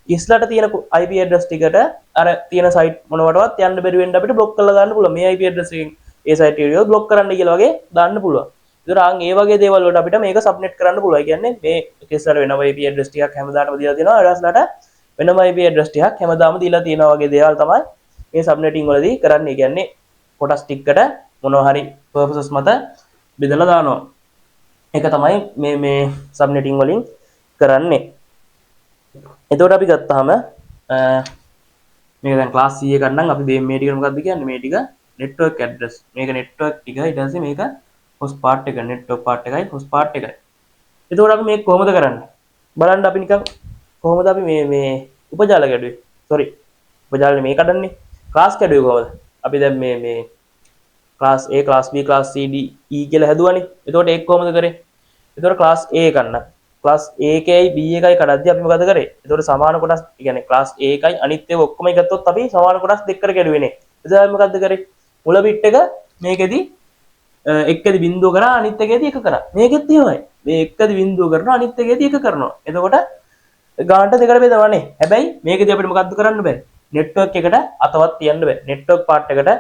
කිස්ලාට තියෙන IP ඇඩ්‍රස් ටිකට අර තියෙන සයිට් මොනවටවත් යන්න බැරි වෙන්න අපිට බ්ලොක් කරලා දාන්න පුළුවන්. මේ IP ඇඩ්‍රස් එකෙන් ඒ සයිට් එක බ්ලොක් කරන්න කියලා වගේ දාන්න පුළුවන්. ඒතර ඒ වගේ දේවල් වලට අපිට මේක සබ්නෙට් කරන්න පුළුවන්. කියන්නේ මේ කිස්ලාට වෙනම IP ඇඩ්‍රස් ටිකක් හැමදාටම දීලා තියෙනවා. ඇඩල්ට්ස්ලාට වෙනම IP ඇඩ්‍රස් ටිකක් හැමදාම දීලා තියෙනවා වගේ දේවල් තමයි මේ සබ්නෙටින් වලදී කරන්නේ. කියන්නේ කොටස් ටිකකට මොනවා හරි පර්පසස් මත බෙදලා දානවා. ඒක තමයි මේ සබ්නෙටින් වලින් කරන්නේ. එතකොට අපි ගත්තාම මේක දැන් ක්ලාස් C එක ගන්න අපි මේ ටික මොකක්ද කියන්නේ? මේ ටික network address. මේක network ටික ඊට පස්සේ මේක host part එක network part එකයි host part එකයි. එතකොට අපි මේක කොහොමද කරන්නේ? බලන්න අපි නිකන් කොහොමද අපි මේ උපජාල ගැඩුවේ? sorry. උපජාලනේ මේ කඩන්නේ. ක්ලාස් ගැඩුවේ කොහොමද? අපි දැන් මේ class A class B class C D E කියලා හැදුවානේ. එතකොට ඒක කොහොමද කරේ? එතකොට ක්ලාස් A ගන්න. ක්ලාස් A එකයි B එකයි කඩද්දී අපි මොකද කරේ? එතකොට සමාන කොටස්, ඒ කියන්නේ ක්ලාස් A එකයි අනිත් ඒවා ඔක්කොම එකතොත් අපි සමාන කොටස් දෙකකට කැඩුවේනේ. එතකොට අපි මොකද්ද කරේ? මුල බිට් එක මේකෙදි එක්කෙදි බිංදුව කරා අනිත් එකේදී එක කරා. මේකෙත් එහෙමයි. මේ එක්කෙදි බිංදුව කරනවා අනිත් එකේදී එක කරනවා. එතකොට ගානට දෙකට බෙදවන්නේ. හැබැයි මේකෙදි අපිට මොකද්ද කරන්න බෑ? නෙට්වර්ක් එකට අතවත් තියන්න බෑ. නෙට්වර්ක් පාර්ට් එකට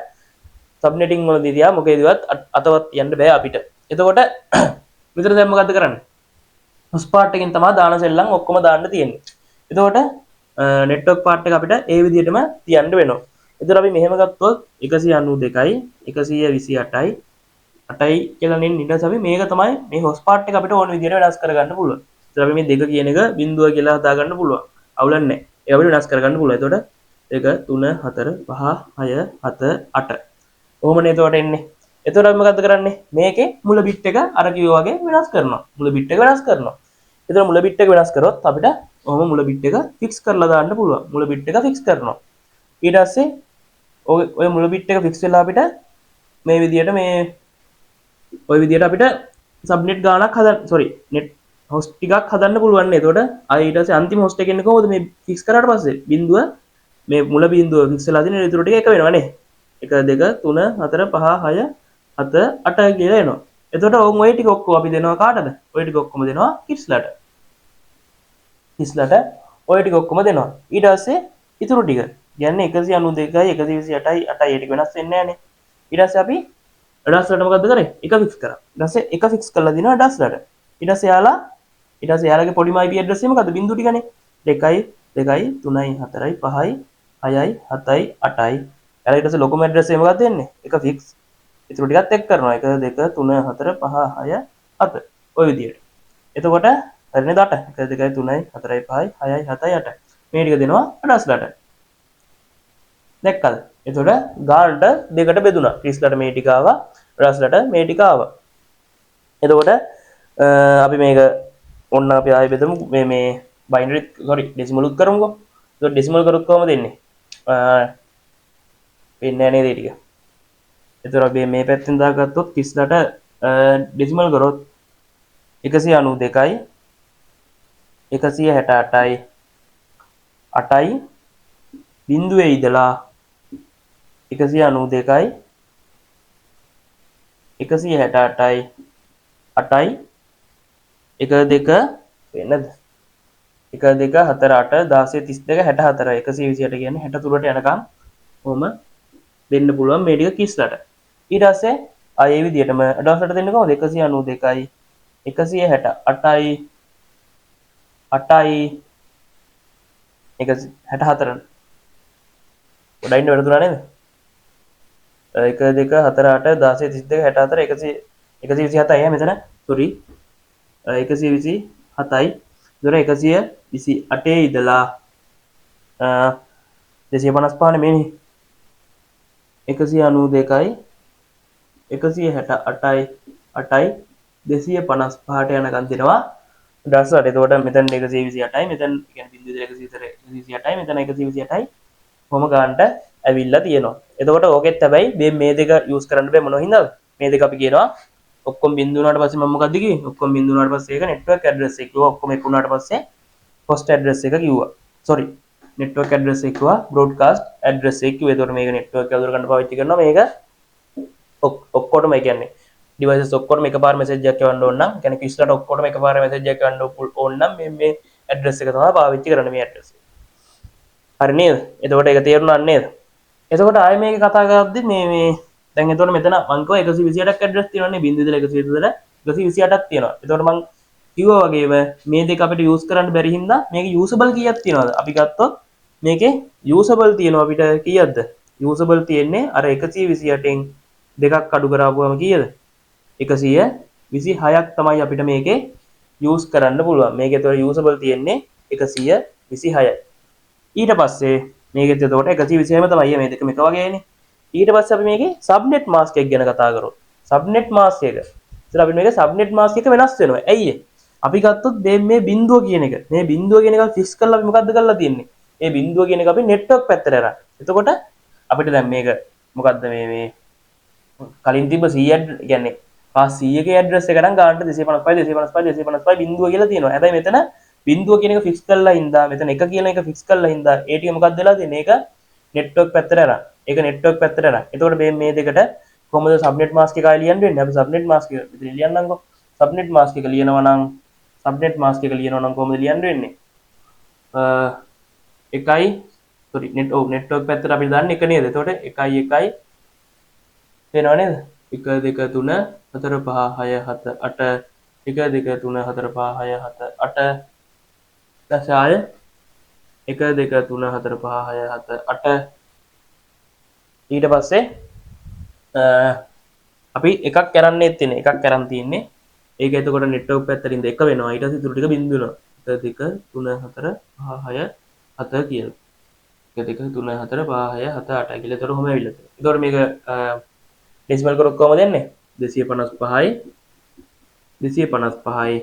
සබ්නෙටින් වලදී තියා මොකේදවත් අතවත් තියන්න බෑ අපිට. එතකොට විතර දැන් මොකද්ද කරන්නේ? host part එකෙන් තමයි දාන සෙල්ලම් ඔක්කොම දාන්න තියෙන්නේ. එතකොට network part එක අපිට ඒ විදිහටම තියන්න වෙනවා. එතකොට අපි මෙහෙම ගත්තොත් 192යි 128යි 8යි කියලා නෙන්න ඊට පස්සේ අපි මේක තමයි මේ host part එක අපිට ඕන විදිහට වෙනස් කරගන්න පුළුවන්. ඒතර අපි මේ දෙක කියන එක බිඳුව කියලා හදා ගන්න පුළුවන්. අවුලක් නැහැ. ඒ අපිට වෙනස් කරගන්න පුළුවන්. එතකොට 2 3 4 5 6 7 8. ඔහොමනේ එතකොට එන්නේ. එතකොට අපි මොකද්ද කරන්නේ? මේකේ මුල බිට් එක අර කිව්වා වගේ වෙනස් කරනවා. මුල බිට් එක වෙනස් කරනවා. එතකොට මුල බිට් එක වෙනස් කරොත් අපිට ඔහොම මුල බිට් එක ෆික්ස් කරලා දාන්න පුළුවන්. මුල බිට් එක ෆික්ස් කරනවා. ඊට පස්සේ ඔය මුල බිට් එක ෆික්ස් වෙලා අපිට මේ විදියට මේ ඔය විදියට අපිට සබ්නෙට් ගානක් හදන්න නෙට් හොස්ට් ටිකක් හදන්න පුළුවන්. එතකොට ආයෙ ඊට පස්සේ අන්තිම හොස්ට් එක එන්නේ කොහොමද? මේ ෆික්ස් කරාට පස්සේ බිඳුව මේ මුල බිඳුව ෆික්ස් වෙලා තියෙන ඊටු ටික එක වෙනවනේ. 1 2 3 4 5 6 7 8 කියලා එනවා. එතකොට ඔය ටික ඔක්කොම අපි දෙනවා කාටද? ඔය ටික ඔක්කොම දෙනවා කිස්ලට. කිස්ලට ඔය ටික ඔක්කොම දෙනවා. ඊට පස්සේ ඊටු ටික කියන්නේ 192යි 128යි 8යි ටික වෙනස් වෙන්නේ නැහනේ. ඊට පස්සේ අපි ඩස්ලට මොකද්ද කරේ? එක ෆික්ස් කරා. ඊට පස්සේ එක ෆික්ස් කරලා දිනවා ඩස්ලට. ඊට පස්සේ යාලගේ පොඩිම IP ඇඩ්‍රස් එක මොකද්ද? බිංදුව ටිකනේ. 2යි 2යි 3යි 4යි 5යි 6යි 7යි 8යි. යාලා ඊට පස්සේ ලොකුම ඇඩ්‍රස් එක මොකක්ද දෙන්නේ? එක ෆික්ස්. ඊටු ටිකත් එක් කරනවා. 1 2 3 4 5 6 7. ඔය විදියට. එතකොට හරිනේ 8. 1 2 3යි 4යි 5යි 6යි 7යි 8යි. මේ ටික දෙනවා ඩස්ලට. දැක්කද? එතකොට ගානට දෙකට බෙදුණා. ක්‍රිස්ලට මේ ටික ආවා, රස්ලට මේ ටික ආවා. එතකොට අපි මේක ඔන්න අපි ආයෙ බෙදමු. මේ බයිනරි ඩෙසිමල් උත් කරමුකෝ. එතකොට ඩෙසිමල් කරොත් කොහමද එන්නේ? වෙන්නේ නැහැ නේද ටික. එතකොට අපි මේ පැත්තෙන් දාගත්තොත් ක්‍රිස්ලට ඩෙසිමල් කරොත් 192යි 168යි 8යි බිඳුවේ ඉඳලා 192යි 168යි 8යි 1 2 වෙනද 1 2 4 8 16 32 64 128 කියන්නේ 63ට යනකම් කොහොම දෙන්න පුළුවන් මේ ටික කිස්ලට. ඊට පස්සේ ආයේ මේ විදිහටම අඩවසට දෙන්න කොහොමද? 192යි 168යි 8යි 164 ගොඩයින් වැඩුණා නේද? 1 2 4 8 16 32 64 127යි මෙතන සෝරි 127යි දොර 128 ඉඳලා 255 නේ මේ 192යි 168යි 8යි 255ට යනකම් දෙනවා ඩස්ලට. එතකොට මෙතන 128යි මෙතන කියන්නේ බිංදුව 128යි මෙතන 128යි කොහොම ගන්නට ඇවිල්ලා තියෙනවා. එතකොට ඕකෙත් හැබැයි මේ දෙක යූස් කරන්න බෑ මොනවා හින්දාද? මේ දෙක අපි කියනවා ඔක්කොම බිඳු වුණාට පස්සේ මම මොකද්ද කිව්වේ? ඔක්කොම බිඳු වුණාට පස්සේ ඒක නෙට්වර්ක් ඇඩ්‍රස් එක කිව්වා. ඔක්කොම එක වුණාට පස්සේ හොස්ට් ඇඩ්‍රස් එක කිව්වා. සෝරි නෙට්වර්ක් ඇඩ්‍රස් එක කිව්වා බ්‍රෝඩ්කාස්ට් ඇඩ්‍රස් එක කිව්වා. එතකොට මේක නෙට්වර්ක් එක උදර ගන්න පාවිච්චි කරනවා. මේක ඔක්කොටම කියන්නේ ඩිවයිසස් ඔක්කොටම එකපාර මෙසේජ් එකක් යවන්න ඕන නම් කියන්නේ කිස්ලට ඔක්කොටම එකපාර මෙසේජ් එකක් යවන්න ඕන නම් මේ ඇඩ්‍රස් එක තමයි පාවිච්චි කරන්න මේ ඇඩ්‍රස් එක. හරි නේද? එතකොට ඒක තේරුණා නේද? එතකොට ආයෙ මේක කතා කරද්දි මේ දැන් එතකොට මෙතන මං කිව්වා 128ක් ඇඩ්‍රස් තියෙනවානේ 0.128 128ක් තියෙනවා. එතකොට මං කිව්වා වගේම මේ දෙක අපිට යූස් කරන්න බැරි හින්දා මේක යූසබල් කීයක් තියෙනවද? අපි ගත්තොත් මේකේ යූසබල් තියෙනවා අපිට කීයක්ද? යූසබල් තියෙන්නේ අර 128න් දෙකක් අඩු කරාපුවම කීයද? 126ක් තමයි අපිට මේකේ යූස් කරන්න පුළුවන්. මේකේ ඒතකොට යූසබල් තියෙන්නේ 126යි. ඊට පස්සේ මේකෙත් එතකොට 126ම තමයි මේ දෙකම එක වගේනේ. ඊට පස්සේ අපි මේකේ සබ්නෙට් මාස්ක් එක ගැන කතා කරමු. සබ්නෙට් මාස්ක් එක. ඉතින් අපි මේකේ සබ්නෙට් මාස්ක් එක වෙනස් වෙනවා. ඇයි අපි ගත්තොත් මේ බිඳුව කියන එක. මේ බිඳුව කියන එක ෆික්ස් කරලා අපි මොකද්ද කරලා තියෙන්නේ? මේ බිඳුව කියන එක අපි නෙට්වර්ක් පැත්තට අරන්. එතකොට අපිට දැන් මේක මොකද්ද මේ කලින් තිබ්බ 100 කියන්නේ පාස් 100 ගේ ඇඩ්‍රස් එක නම් ගානට 255 255 255 බිඳුව කියලා තියෙනවා. හැබැයි මෙතන බිඳුව කියන එක ෆික්ස් කරලා හින්දා මෙතන එක කියන එක ෆික්ස් කරලා හින්දා ඒ ටික මොකක්ද වෙලා තියෙන්නේ? ඒක නෙට්වර්ක් පැත්තට අරන්. ඒක නෙට්වර්ක් පැත්තට අරන්. එතකොට මේ දෙකට කොහොමද සබ්නෙට් මාස්ක් එක ආයෙ ලියන්න වෙන්නේ? අපි සබ්නෙට් මාස්ක් එක මෙතන ලියන්නම්කෝ. සබ්නෙට් මාස්ක් එක ලියනවා නම් කොහොමද ලියන්න වෙන්නේ? එකයි සෝරි නෙට්වර්ක් පැත්තට අපි දාන්නේ එක නේද? එතකොට 1 1 වෙනව නේද? 1 2 3 4 5 6 7 8 1 2 3 4 5 6 7 8 දශාය 1 2 3 4 5 6 7 8 ඊට පස්සේ අපි එකක් කරන්නේ තියෙන්නේ ඒක එතකොට නෙට්වර්ක් පැත්තටින් 1 වෙනවා. ඊට පස්සේ ඉතුරු ටික බිංදු වෙනවා. 1 2 3 4 5 6 7 කියලා. 1 2 3 4 5 6 7 8 කියලා. එතකොට කොහොම ඇවිල්ලා තියෙනවා. එතකොට මේක ඩෙසිමල් කරොත් කොහොමද දෙන්නේ? 255යි 255යි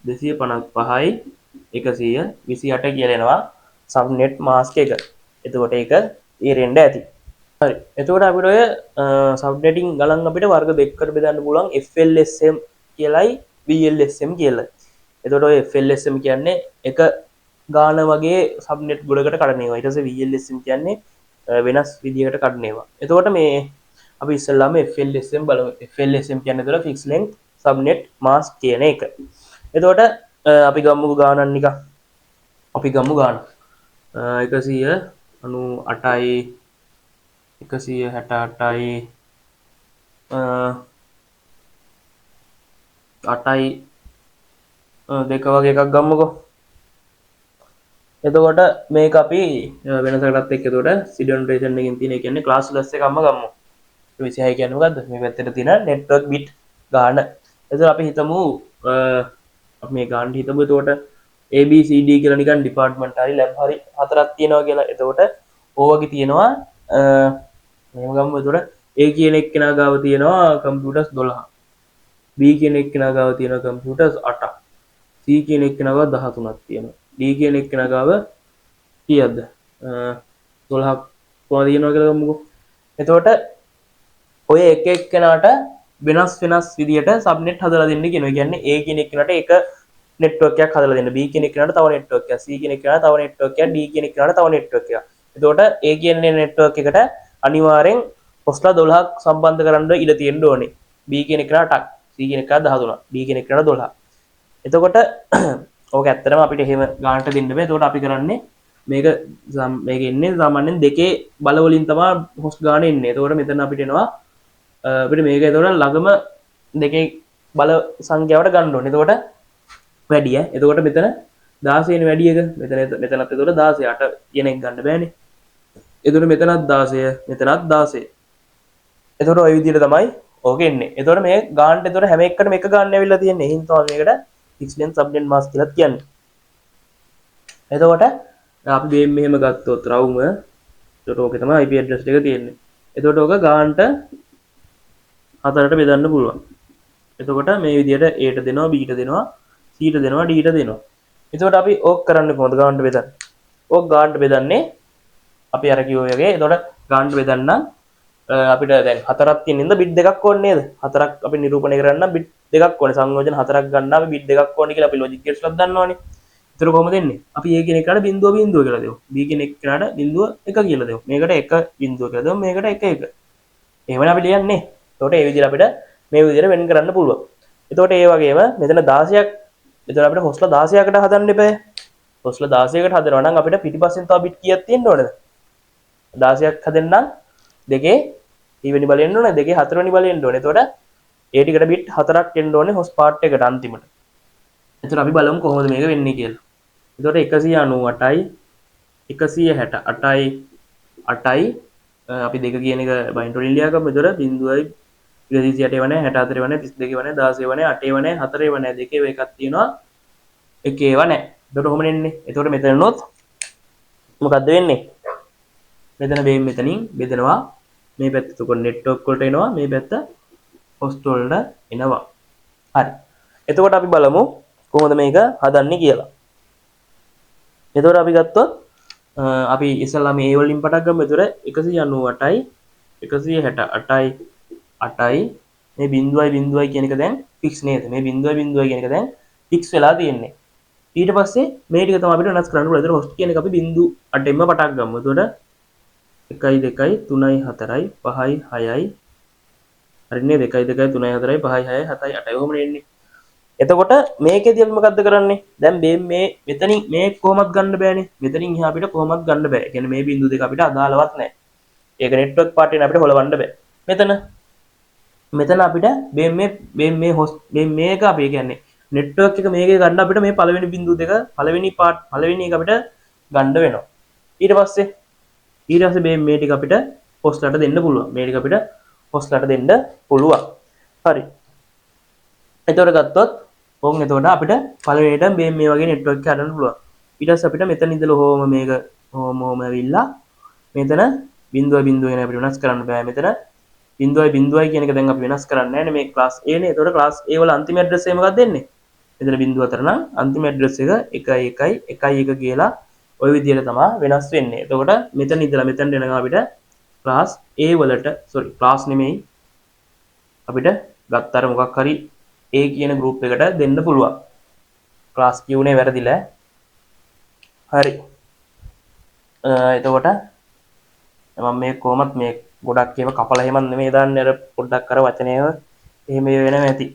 255යි 128 කියලා එනවා සබ්නෙට් මාස්ක් එක. එතකොට ඒක ඉරෙන්න ඇති. හරි. එතකොට අපිට ඔය සබ්නෙටින් ගණන් අපිට වර්ග දෙකකට බෙදන්න පුළුවන් FLSM කියලායි VLSM කියලා. එතකොට ඔය FLSM කියන්නේ එක ගාන වගේ සබ්නෙට් ගොඩකට කඩන ඒවා. ඊට පස්සේ VLSM කියන්නේ වෙනස් විදිහකට කඩන ඒවා. එතකොට මේ අපි ඉස්සෙල්ලාම FLSM බලමු. FLSM කියන්නේ ඒතර fixed length subnet mask කියන එක. එතකොට අපි ගමුකෝ ගානක් නිකන්. අපි ගමු ගාන 198යි 168යි 8යි දෙක වගේ එකක් ගමුකෝ. එතකොට මේක අපි වෙනසකටත් එක්ක එතකොට සිඩෙන්ටේෂන් එකකින් තියෙන ඒ කියන්නේ ක්ලාස්ලස් එකක්ම ගමු. 26 කියන්නේ මොකද්ද? මේ පැත්තට තියෙන නෙට්වර්ක් බිට් ගාන. එතකොට අපි හිතමු අපි මේ ගානට හිතමු එතකොට ABCD කියලා නිකන් ඩිපාර්ට්මන්ට් හරි ලැබ් හරි හතරක් තියෙනවා කියලා. එතකොට ඕවගේ තියෙනවා මෙහෙම ගමු. එතකොට A කියන එක්කෙනා ගාව තියෙනවා කම්පියුටර්ස් 12. B කියන එක්කෙනා ගාව තියෙනවා කම්පියුටර්ස් 8ක්. C කියන එක්කෙනා ගාව 13ක් තියෙනවා. D කියන එක්කෙනා ගාව කීයක්ද? 12ක් කොහොමද තියෙනවා කියලා ගමුකෝ. එතකොට ඔය එක එක්කෙනාට වෙනස් විදියට සබ්නෙට් හදලා දෙන්න කියනවා. ඒ කියන්නේ A කියන එක්කෙනාට එක නෙට්වර්ක් එකක් හදලා දෙන්න. B කියන එක්කෙනාට තව නෙට්වර්ක් එකක්. C කියන එක්කෙනාට තව නෙට්වර්ක් එකක්. D කියන එක්කෙනාට තව නෙට්වර්ක් එකක්. එතකොට A කියන නෙට්වර්ක් එකට අනිවාර්යෙන් හොස්ලා 12ක් සම්බන්ධ කරන්න ඉඩ තියෙන්න ඕනේ. B කියන එක්කෙනාට 8ක්. C කියන එක්කෙනාට 13ක්. D කියන එක්කෙනාට 12ක්. එතකොට ඕක ඇත්තටම අපිට එහෙම ගානට දෙන්න බෑ. එතකොට අපි කරන්නේ මේක එන්නේ සාමාන්‍යයෙන් දෙකේ බල වලින් තමයි හොස්ට් ගාන එන්නේ. එතකොට මෙතන අපිට එනවා අපිට මේක එතකොට ළඟම දෙකේ බල සංඛ්‍යාවට ගන්න ඕනේ. එතකොට වැඩි ඈ. එතකොට මෙතන 16 නේ වැඩි එක. මෙතනත් එතකොට 16 8 කියන එක ගන්න බෑනේ. එතකොට මෙතනත් 16 මෙතනත් 16. එතකොට ওই විදිහට තමයි ඕක එන්නේ. එතකොට මේ ගානට එතකොට හැම එකකටම එක ගානක් ඇවිල්ලා තියෙන්නේ. එහෙනම් තමයි මේකට fixed length subnet mask කියලා කියන්නේ. එතකොට අපි මෙහෙම ගත්තොත් රවුම එතකොට ඕකේ තමයි IP address එක තියෙන්නේ. එතකොට ඕක ගානට හතරට බෙදන්න පුළුවන්. එතකොට මේ විදිහට A ට දෙනවා B ට දෙනවා C ට දෙනවා D ට දෙනවා. එතකොට අපි ඕක කරන්නේ කොහොමද ගානට බෙදන්නේ? ඕක ගානට බෙදන්නේ අපි අර කිව්ව වගේ. එතකොට ගානට බෙදන්න අපිට දැන් හතරක් තියෙන ඉඳ බිට් දෙකක් ඕනේ නේද? හතරක් අපි නිරූපණය කරන්න බිට් දෙකක් ඕනේ. සංයෝජන හතරක් ගන්න අපි බිට් දෙකක් ඕනේ කියලා අපි ලොජික් ගේට්ස් එකක් දන්නවනේ. ඒතර කොහොමද දෙන්නේ? අපි A කියන එකට බිංදුව කියලා දෙමු. B කියන එකට බිංදුව 1 කියලා දෙමු. මේකට 1 බිංදුව කියලා දෙමු. මේකට 1 1. එහෙමනේ අපි ලියන්නේ. එතකොට ඒ විදිහට අපිට මේ විදිහට වෙන් කරන්න පුළුවන්. එතකොට ඒ වගේම මෙතන 16ක් එතකොට අපිට හොස්ලා 16කට හදන්න එපා. හොස්ලා 16කට හදනවා නම් අපිට පිටිපස්සෙන් තව බිට් කීයක් තියෙන්න ඕනද? 16ක් හදන්න දෙකේ ඊවෙනි බලය එන්න ඕනේ. දෙකේ හතරවෙනි බලය එන්න ඕනේ. එතකොට ඒ ටිකට බිට් 4ක් එන්න ඕනේ හොස් පාර්ට් එකට අන්තිමට. එතකොට අපි බලමු කොහොමද මේක වෙන්නේ කියලා. එතකොට 198යි 168යි 8යි අපි දෙක කියන එක බයින්ඩ් වලින් ලියා ගමු. එතකොට 0යි 138 වනේ 64 වනේ 32 වනේ 16 වනේ 8 වනේ 4 වනේ දෙකේ එකක් තියෙනවා. එකේ වනේ. එතකොට කොහොමද එන්නේ? එතකොට මෙතන නෝත් මොකද්ද වෙන්නේ? මෙතන මෙතනින් බෙදනවා. මේ පැත්ත එතකොට නෙට්වර්ක් වලට එනවා. මේ පැත්ත හොස්ට් වලට එනවා. හරි. එතකොට අපි බලමු කොහොමද මේක හදන්නේ කියලා. එතකොට අපි ගත්තොත් අපි ඉස්සල්ලා මේ A වලින් පටන් ගමු. එතකොට 198යි 168යි 8යි මේ බිංදුවයි කියන එක දැන් ෆික්ස් නේද? මේ බිංදුවයි කියන එක දැන් ෆික්ස් වෙලා තියෙන්නේ. ඊට පස්සේ මේ ටික තමයි අපිට වෙනස් කරන්න පුළුවන්. එතකොට හොස්ට් කියන එක අපි බිංදු 8ෙන්ම පටන් ගමු. එතකොට 1යි 2යි 3යි 4යි 5යි 6යි හරිනේ 2යි 2යි 3යි 4යි 5යි 6යි 7යි 8යි ඔහොම එන්නේ. එතකොට මේකෙදි අපි මොකද්ද කරන්නේ? දැන් මේ මෙතනින් මේ කොහොමත් ගන්න බෑනේ. මෙතනින් එහා අපිට කොහොමත් ගන්න බෑ. ඒ කියන්නේ මේ බිංදු දෙක අපිට අදාළවත් නැහැ. ඒක නෙට්වර්ක් පාර්ට් එකෙන් අපිට හොලවන්න බෑ. මෙතන අපිට මේ හොස්ට් මේක අපි කියන්නේ නෙට්වර්ක් එක මේකේ ගන්න අපිට මේ පළවෙනි බිංදු දෙක පළවෙනි එක අපිට ගන්න වෙනවා. ඊට පස්සේ මේ ටික අපිට හොස්ට්ලට දෙන්න පුළුවන්. මේ ටික අපිට හොස්ට්ලට දෙන්න පුළුවන්. හරි. එතකොට ගත්තොත් ඕන් එතකොට අපිට පළවෙනිට මේ වගේ නෙට්වර්ක් එක හදන්න පුළුවන්. ඊට පස්සේ අපිට මෙතන ඉඳලා හෝම මේක හෝම ඇවිල්ලා මෙතන 0.0 වෙන අපිට වෙනස් කරන්න බෑ. මෙතන 0.0 කියන එක දැන් අපි වෙනස් කරන්නේ නැහැ නේ මේ ක්ලාස් A නේ. එතකොට ක්ලාස් A වල අන්තිම ඇඩ්‍රස් එක මොකක්ද දෙන්නේ? මෙතන 0.4 නම් අන්තිම ඇඩ්‍රස් එක 1.1 කියලා ওই විදිහට තමයි වෙනස් වෙන්නේ. එතකොට මෙතන ඉඳලා මෙතනට එනකම් අපිට ක්ලාස් A වලට ක්ලාස් නෙමෙයි අපිට ගත්තර මොකක් හරි A කියන ගෲප් එකට දෙන්න පුළුවන්. ක්ලාස් කියුනේ වැරදිලා. හරි. එතකොට මම මේ කොහොමත් මේ ගොඩක් ඒවා කපලා එහෙම නෙමෙයි දාන්නේ අර පොඩ්ඩක් අර වචනේව එහෙම වෙනම ඇති.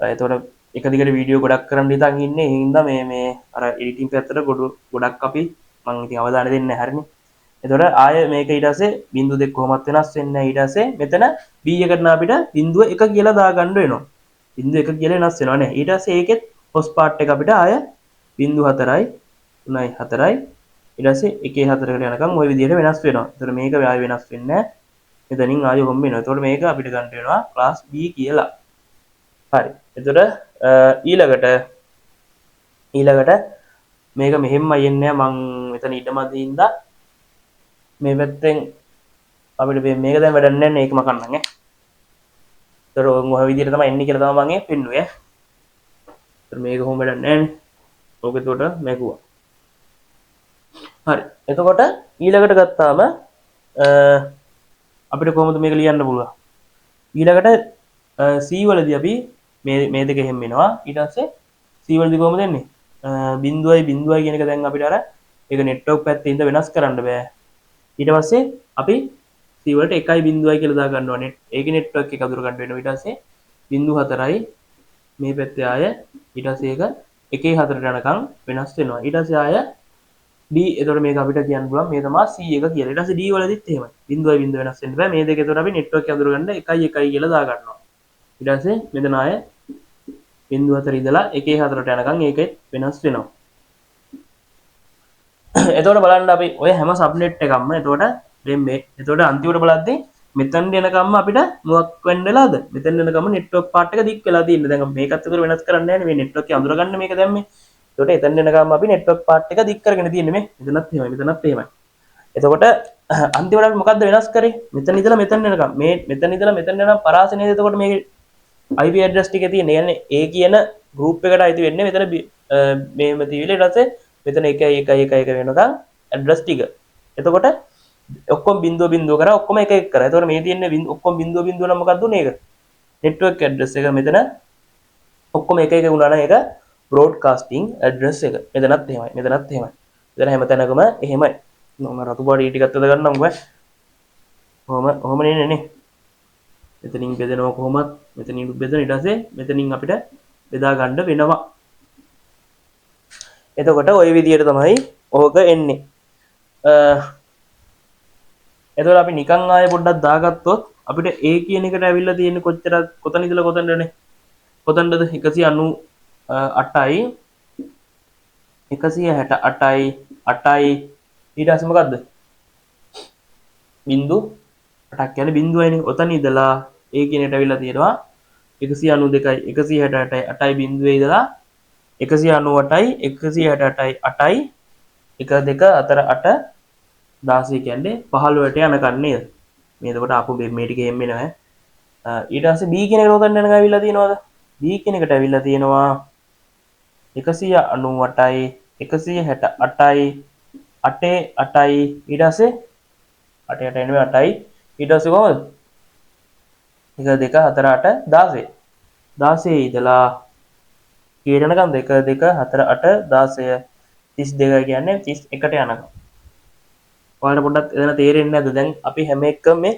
එතකොට එක දිගට වීඩියෝ ගොඩක් කරන්න හිතන් ඉන්නේ. ඒ හින්දා මේ අර එඩිටින් පැත්තට ගොඩක් අපි මම ඉතින් අවධානය දෙන්නේ නැහැ හරිනේ. එතකොට ආය මේක ඊට පස්සේ 0.2 කොහොමත් වෙනස් වෙන්නේ නැහැ. ඊට පස්සේ මෙතන b එකට නා අපිට 0.1 කියලා දාගන්න වෙනවා. 0.1 කියලා වෙනස් වෙනවා නේ. ඊට පස්සේ ඒකෙත් හොස් පාර්ට් එක අපිට ආය 0.4යි 3යි 4යි ඊට පස්සේ 1.4කට යනකම් ওই විදිහට වෙනස් වෙනවා. එතකොට මේක ආය වෙනස් වෙන්නේ නැහැ. මෙතනින් ආය හොම් වෙනවා. එතකොට මේක අපිට ගන්න වෙනවා ක්ලාස් B කියලා. හරි. එතකොට ඊළඟට මේක මෙහෙමයි එන්නේ මං මෙතන ඊටමදී ඉඳලා මේ පැත්තෙන් අපිට මේක දැන් වැඩක් නැහැ නේ ඒකම කන්නම් ඈ. ඒතර ඔය විදිහට තමයි එන්නේ කියලා තමයි මම පෙන්නුවේ ඈ. ඒතර මේක කොහොම වැඩක් නැහැ නේ. ඕක එතකොට මේකුවා. හරි. එතකොට ඊළඟට ගත්තාම අපිට කොහොමද මේක ලියන්න පුළුවන්? ඊළඟට C වලදී අපි මේ දෙක එහෙම වෙනවා. ඊට පස්සේ C වලදී කොහොමද එන්නේ? 0.0 කියන එක දැන් අපිට අර ඒක නෙට්වර්ක් පැත්තේ ඉඳ වෙනස් කරන්න බෑ. ඊට පස්සේ අපි C වලට 1.0 කියලා දා ගන්න ඕනේ. ඒකේ නෙට්වර්ක් එක අඳුර ගන්න වෙනවා. ඊට පස්සේ 0.4යි මේ පැත්තේ ආය ඊට පස්සේ ඒක 1.4ට යනකම් වෙනස් වෙනවා. ඊට පස්සේ ආය D එතකොට මේක අපිට කියන්න පුළුවන් මේ තමයි C එක කියලා. ඊට පස්සේ D වලදීත් එහෙමයි. 0.0 වෙනස් වෙන්න බෑ. මේ දෙක එතකොට අපි නෙට්වර්ක් එක අඳුර ගන්න 1.1 කියලා දා ගන්නවා. ඊට පස්සේ මෙතන ආය 0.4 ඉඳලා 1.4ට යනකම් ඒකෙත් වෙනස් වෙනවා. එතකොට බලන්න අපි ඔය හැම සබ්නෙට් එකක්ම එතකොට දැන් මේ එතකොට අන්තිමට බලද්දී මෙතන එනකම්ම අපිට මොකක් වෙන්න වෙලාද? මෙතන එනකම්ම නෙට්වර්ක් පාර්ට් එක දික් වෙලා තියෙනවා. දැන් මේකත් එතකොට වෙනස් කරන්න නැහැ නේ. මේ නෙට්වර්ක් එක අඳුරගන්න මේක දැන් මේ. එතකොට එතන එනකම්ම අපි නෙට්වර්ක් පාර්ට් එක දික් කරගෙන තියෙන්නේ මේ. මෙතනත් එහෙමයි මෙතනත් එහෙමයි. එතකොට අන්තිමට අපි මොකද්ද වෙනස් කරේ? මෙතන ඉඳලා මෙතන එනකම්. මේ මෙතන ඉඳලා මෙතන එනකම් පරාසය නේද? එතකොට මේකේ IP address ටිකේ තියෙන. يعني A කියන group එකට අයිති වෙන්නේ මෙතන මේම තියවිල ඊට පස්සේ මෙතන 1.1.1 වෙනකම් address ටික. එතකොට ඔක්කොම 0.0 කරා ඔක්කොම 1.1 කරා. එතකොට මේ තියෙන්නේ ඔක්කොම 0.0 නම් මොකක්ද උනේ ඒක? network address එක මෙතන ඔක්කොම 1.1 වුණා නම් ඒක broadcasting address එක. මෙතනත් එහෙමයි. මෙතනත් එහෙමයි. මෙතන හැමතැනකම එහෙමයි. මම රතු පාට ඊ ටිකත් අද ගන්නම් ඔය. කොහොම නේ. මෙතනින් බෙදනවා කොහොමත් මෙතනින් බෙදන ඊට පස්සේ මෙතනින් අපිට බෙදා ගන්න වෙනවා. එතකොට ওই විදිහට තමයි ඕක එන්නේ. එතකොට අපි නිකන් ආයෙ පොඩ්ඩක් දාගත්තොත් අපිට A කියන එකට ඇවිල්ලා තියෙන්නේ කොතන ඉඳලා කොතනදනේ? කොතනද 198යි 168යි 8යි ඊට පස්සේ මොකද්ද? බිංදු 8ක් කියන්නේ බිංදුවයිනේ. ඔතන ඉඳලා A කියන එකට ඇවිල්ලා තියෙනවා 192යි 168යි 8යි බිංදුවේ ඉඳලා 198යි 168යි 8යි 1 2 4 8 16 කියන්නේ 15ට යනකම් නේද? මේ එතකොට ආපු මේ ටික එහෙම වෙනවා. ඊට පස්සේ B කියන එකට උතන් යනකම් ඇවිල්ලා තියෙනවද? B කියන එකට ඇවිල්ලා තියෙනවා 198යි 168යි 8යි ඊට පස්සේ 8 නෙමෙයි 8යි ඊට පස්සේ කොහමද? 1 2 4 8 16 16 ඉඳලා කීයටනකම්ද 1 2 4 8 16 32 කියන්නේ 31ට යනකම්. ඔයාලට පොඩ්ඩක් එතන තේරෙන්නේ නැද්ද? දැන් අපි හැම එකම මේ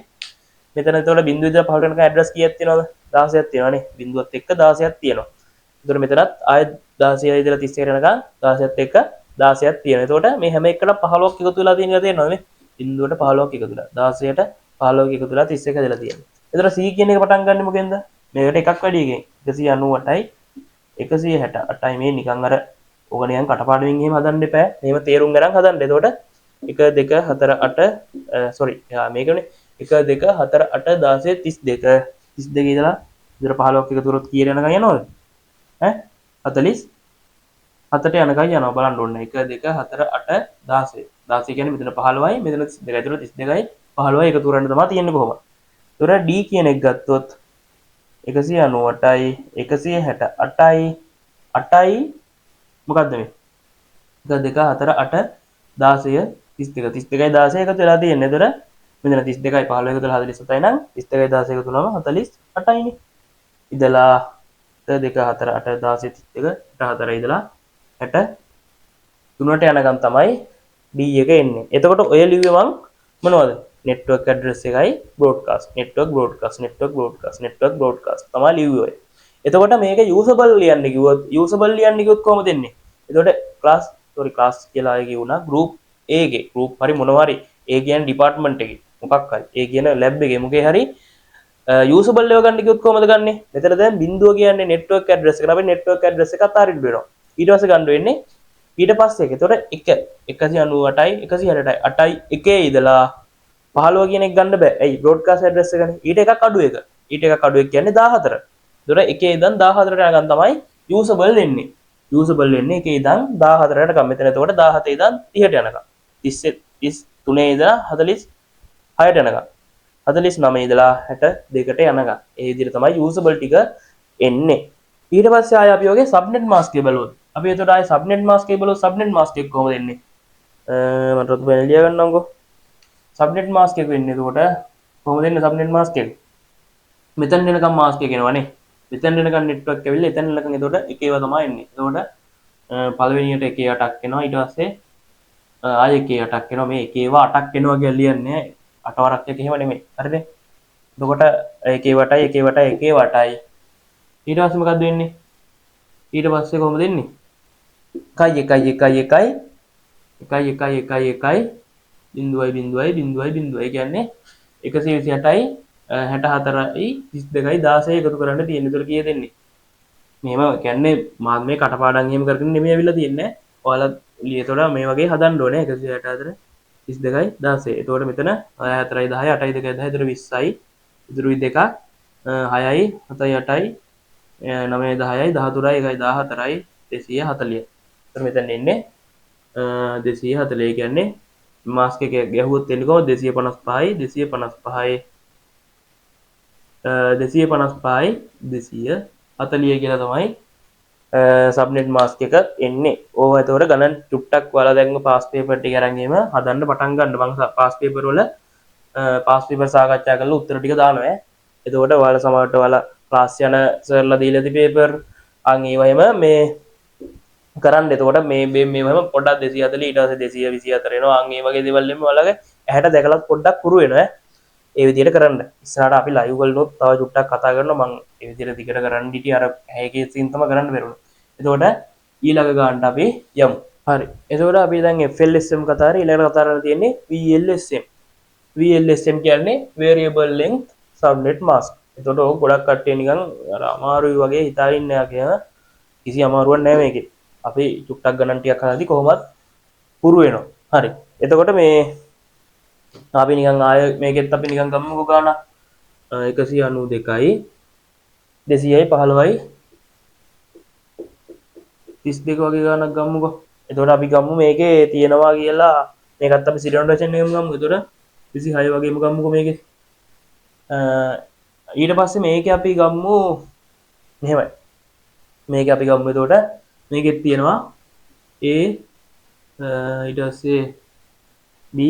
මෙතන එතකොට බිංදුව ඉඳලා 15ට යනකම් ඇඩ්‍රස් කීයක් තියෙනවද? 16ක් තියෙනවනේ. බිංදුවත් එක්ක 16ක් තියෙනවා. එතකොට මෙතනත් ආයෙත් 16 ඉඳලා 31ට යනකම් 16ත් එක්ක 16ක් තියෙනවා. එතකොට මේ හැම එකකටම 15ක් එකතු වෙලා තියෙනවා තේරෙනවද මේ? බිංදුවට 15ක් එකතු වෙලා 16ට 15ක් එකතු වෙලා 31 දෙලා තියෙනවා. එතකොට C කියන එක පටන් ගන්නෙ මොකෙන්ද? මේකට එකක් වැඩි එකෙන් 198යි 168යි මේ නිකන් අර ඕක නිකන් කටපාඩමින් එහෙම හදන්න එපා. මේව තේරුම් ගන්න හදන්න. එතකොට 1 2 4 8 sorry මේකනේ 1 2 4 8 16 32 32 ඉඳලා ඉතල 15ක් එකතු කරොත් කීයට යනකම් යනවද? ඈ 44ට යනකම් යනවා බලන්න ඕනේ 1 2 4 8 16 16 කියන්නේ මෙතන 15යි මෙතන 32යි එතන 32යි 15යි එකතු කරන්න තමයි තියෙන්නේ කොහොමද. ඒතොර D කියන එක ගත්තොත් 198යි 168යි 8යි මොකක්ද මේ 1 2 4 8 16 32 32යි 16 එකතු වෙලා තියෙන්නේ. ඒතොර මෙතන 32යි 15 එකතු වෙලා 47යි නම් 32යි 16 එකතු වුණාම 48යිනේ. ඉඳලා 1 2 4 8 16 32 4 ඉඳලා 63ට යනකම් තමයි D එක එන්නේ. එතකොට ඔය ලිව්වේ මං මොනවද? network address එකයි broadcast network broadcast network broadcast network broadcast තමයි ලිව්වේ ඔය. එතකොට මේක usable ලියන්න කිව්වොත් usable ලියන්න කිව්වොත් කොහොමද එන්නේ? එතකොට class කියලා ආයේ කියුණා group A එකේ group හරි මොනවා හරි A කියන්නේ department එකේ මොකක් හරි A කියන lab එකේ මොකේ හරි usable ඒවා ගන්න කිව්වොත් කොහොමද ගන්නෙ? මෙතන දැන් බිඳුව කියන්නේ network address එක. අපි network address එක අතාරින්න වෙනවා. ඊට පස්සේ ගන්න වෙන්නේ ඊට පස්සේ එක. එතකොට 198යි 168යි 8යි 1 ඉඳලා 15 කියන එක ගන්න බෑ. ඇයි? broadcast address එකනේ. ඊට එකක් අඩු එක. ඊට එකක් අඩු එක කියන්නේ 14. එතකොට 1 ඉඳන් 14ට යනකම් තමයි usable වෙන්නේ. usable වෙන්නේ 1 ඉඳන් 14ට යනකම්. මෙතන එතකොට 17 ඉඳන් 30ට යනකම්. 33 ඉඳලා 46ට යනකම්. 49 ඉඳලා 62ට යනකම්. ඒ විදිහට තමයි usable ටික එන්නේ. ඊට පස්සේ ආය අපි ඔගේ subnet mask එක බලුවොත්. අපි එතකොට ආය subnet mask එක බලුවොත් subnet mask එක කොහොමද එන්නේ? මට ඔත් වෙන ලියා ගන්නම්කෝ. subnet mask එක වෙන්නේ එතකොට කොහොමද එන්නේ subnet mask එක? මෙතන එනකම් mask එක එනවනේ. මෙතන එනකම් network ඇවිල්ලා එතන එනකම් එතකොට එක ඒවා තමයි එන්නේ. එතකොට පළවෙනියට 1 8ක් එනවා. ඊට පස්සේ ආය 1 8ක් එනවා. මේ 1 ඒවා 8ක් එනවා කියලා ලියන්නේ 8 වරක් එක එහෙම නෙමෙයි. හරිද? එතකොට 1 වටයි 1 වටයි 1 වටයි. ඊට පස්සේ මොකද්ද වෙන්නේ? ඊට පස්සේ කොහොමද එන්නේ? 1 1 1 1 1 1 1 1 බිඳුවයි බිඳුවයි බිඳුවයි බිඳුවයි කියන්නේ 128යි 64යි 32යි 16 එකතු කරන්න තියෙන. ඒතර කීයද එන්නේ? මෙහෙම කියන්නේ මම මේ කටපාඩම් එහෙම කරගෙන නෙමෙයි අවිල්ලා තියන්නේ. ඔයාලා ලියතොට මේ වගේ හදන්න ඕනේ 164 32යි 16. එතකොට මෙතන 4යි 10යි 8යි 2යි 10 ඉතුරු 20යි ඉතුරු 2ක් 6යි 7යි 8යි 9යි 10යි 13යි 1යි 14යි 240. එතකොට මෙතන එන්නේ 240 කියන්නේ මාස්ක් එක ගැහුවොත් එන්නේ කොහොමද 255යි 255යි 255යි 240 කියලා තමයි සබ්නෙට් මාස්ක් එක එන්නේ. ඕවා එතකොට ගණන් චුට්ටක් ඔයාලා දැන් පාස් පේපර් ටික අරන් ගිහම හදන්න පටන් ගන්න. මම පාස් පේපර් වල පාස් පේපර් සාකච්ඡා කරලා උත්තර ටික දානවා. එතකොට ඔයාලා සමහරට ඔයාලා ක්ලාස් යන සර්ලා දීලා ති පේපර් අන් ඒවා එහෙම මේ කරන්න. එතකොට මේ මේවම පොඩ්ඩක් 240 ඊට පස්සේ 224 එනවා. අන් ඒ වගේ දේවල් එන්නේ ඔයාලගේ ඇහැට දැකලත් පොඩ්ඩක් පුරු වෙනවා. ඒ විදිහට කරන්න. ඉස්සරහට අපි ලයිව් වලනොත් තව චුට්ටක් කතා කරනවා. මම ඒ විදිහට දිගට කරන්න හිටියේ අර ඇහැකේ සීන් තමයි කරන්න බැරුණා. එතකොට ඊළඟ ගානට අපි යමු. හරි. එතකොට අපි දැන් FLSM කතා කරේ. ඊළඟට කතා කරන්න තියෙන්නේ VLSM. VLSM කියන්නේ variable length subnet mask. එතකොට ඕක ගොඩක් කට්ටිය නිකන් අර අමාරුයි වගේ හිතාගෙන ඉන්නවා කියන කිසි අමාරුවක් නැහැ මේකේ. අපි චුට්ටක් ගණන් ටිකක් හදාදී කොහොමද පුරු වෙනවා. හරි. එතකොට මේ අපි නිකන් ආය මේකෙත් අපි නිකන් ගමුකෝ ගාන 192යි 200යි 15යි 32 වගේ ගානක් ගමුකෝ. එතකොට අපි ගමු මේකේ තියෙනවා කියලා මේකත් අපි සිරියල් නොටේෂන් එකම ගමු. එතකොට 26 වගේම ගමුකෝ මේකේ. ඊට පස්සේ මේකේ අපි ගමු මෙහෙමයි. මේකේ අපි ගමු එතකොට මේකෙත් තියෙනවා A ඊට පස්සේ B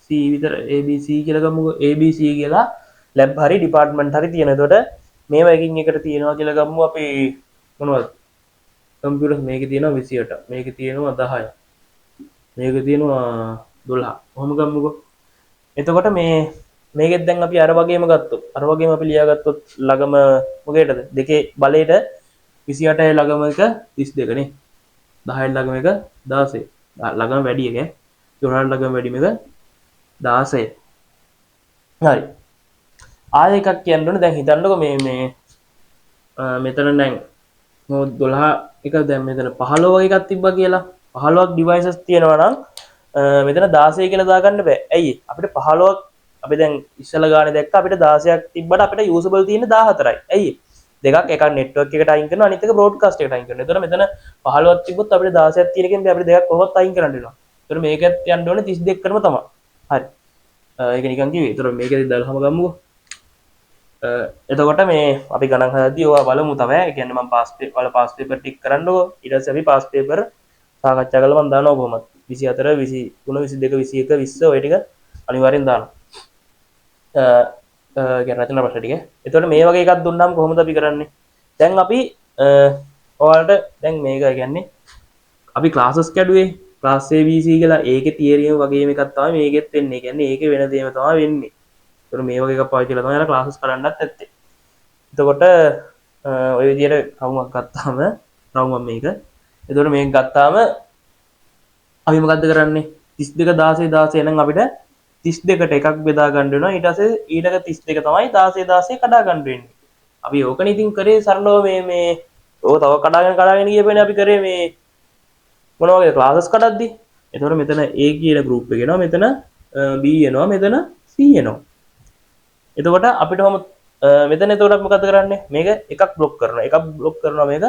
C විතර ABC කියලා ගමුකෝ. ABC කියලා ලැබ් හරි ඩිපාර්ට්මන්ට් හරි තියෙන. එතකොට මේවා එකින් එකට තියෙනවා කියලා ගමු අපි මොනවද? කම්පියුටර්ස් මේකේ තියෙනවා 28. මේකේ තියෙනවා 10. මේකේ තියෙනවා 12. කොහොම ගමුකෝ. එතකොට මේකෙත් දැන් අපි අර වගේම ගත්තොත් අර වගේම අපි ලියාගත්තොත් ළඟම මොකේටද? දෙකේ බලයට 28යි ළඟම එක 32 නේ. 10යි ළඟම එක 16. ළඟම වැඩි එක. 12යි ළඟම වැඩිම එක 16. හරි. ආයෙ එකක් කියන්න ඕනේ. දැන් හිතන්නකෝ මේ මෙතන දැන් 12 එක දැන් මෙතන 15 වගේ එකක් තිබ්බා කියලා. 15ක් devices තියෙනවා නම් මෙතන 16 කියලා දාගන්න බෑ. ඇයි? අපිට 15ක් අපි දැන් ඉස්සලා ගානේ දැක්ක අපිට 16ක් තිබ්බට අපිට usable තියෙන්නේ 14යි. ඇයි? දෙකක් එකක් නෙට්වර්ක් එකට අයින් කරනවා අනිත් එක බ්‍රෝඩ්කාස්ට් එකට අයින් කරනවා. එතකොට මෙතන 15ක් තිබ්බොත් අපිට 16ක් තියෙන එකෙන් අපිට දෙකක් කොහොමවත් අයින් කරන්න වෙනවා. එතකොට මේකත් යන්න ඕනේ 32කටම තමයි. හරි. ඒක නිකන් කිව්වේ. එතකොට මේකෙදි දාලාම ගමුකෝ. එතකොට මේ අපි ගණන් හදද්දී ඔයා බලමු තමයි. ඒ කියන්නේ මම පාස් පේපර් ටික කරන්නකෝ. ඊට පස්සේ අපි පාස් පේපර් සාකච්ඡා කරලා මම දානවා කොහොමද. 24 23 22 21 20 ඔය ටික අනිවාර්යෙන් දානවා. රචනා ප්‍රශ්න ටික. එතකොට මේ වගේ එකක් දුන්නාම කොහොමද අපි කරන්නේ? දැන් අපි ඔයාලට දැන් මේක කියන්නේ අපි ක්ලාසස් කැඩුවේ ක්ලාස් ABC කියලා ඒකේ තියරියම වගේම එකක් තමයි මේකෙත් වෙන්නේ. ඒ කියන්නේ ඒකේ වෙන දේම තමයි වෙන්නේ. ඒතකොට මේ වගේ එකක් පාවිච්චි කරලා තමයි යාලා ක්ලාසස් කරන්නත් ඇත්තේ. එතකොට ඔය විදියට රවුමක් ගත්තාම රවුම මේක. එතකොට මේක ගත්තාම අපි මොකද්ද කරන්නේ? 32 16 16 නම් අපිට 32ට එකක් බෙදා ගන්න වෙනවා. ඊට පස්සේ ඊටක 32 තමයි 16 16 කඩා ගන්න වෙන්නේ. අපි ඕකනේ ඉතින් කරේ සරලව මේ ඕක තව කඩාගෙන ගියපේනේ අපි කරේ මේ මොන වගේ ක්ලාසස් කඩද්දි. එතකොට මෙතන A කියන ගෲප් එක එනවා. මෙතන B එනවා. මෙතන C එනවා. එතකොට අපිට කොහොම මෙතන එතකොට අපි මොකද කරන්නේ? මේක එකක් බ්ලොක් කරනවා. එකක් බ්ලොක් කරනවා මේක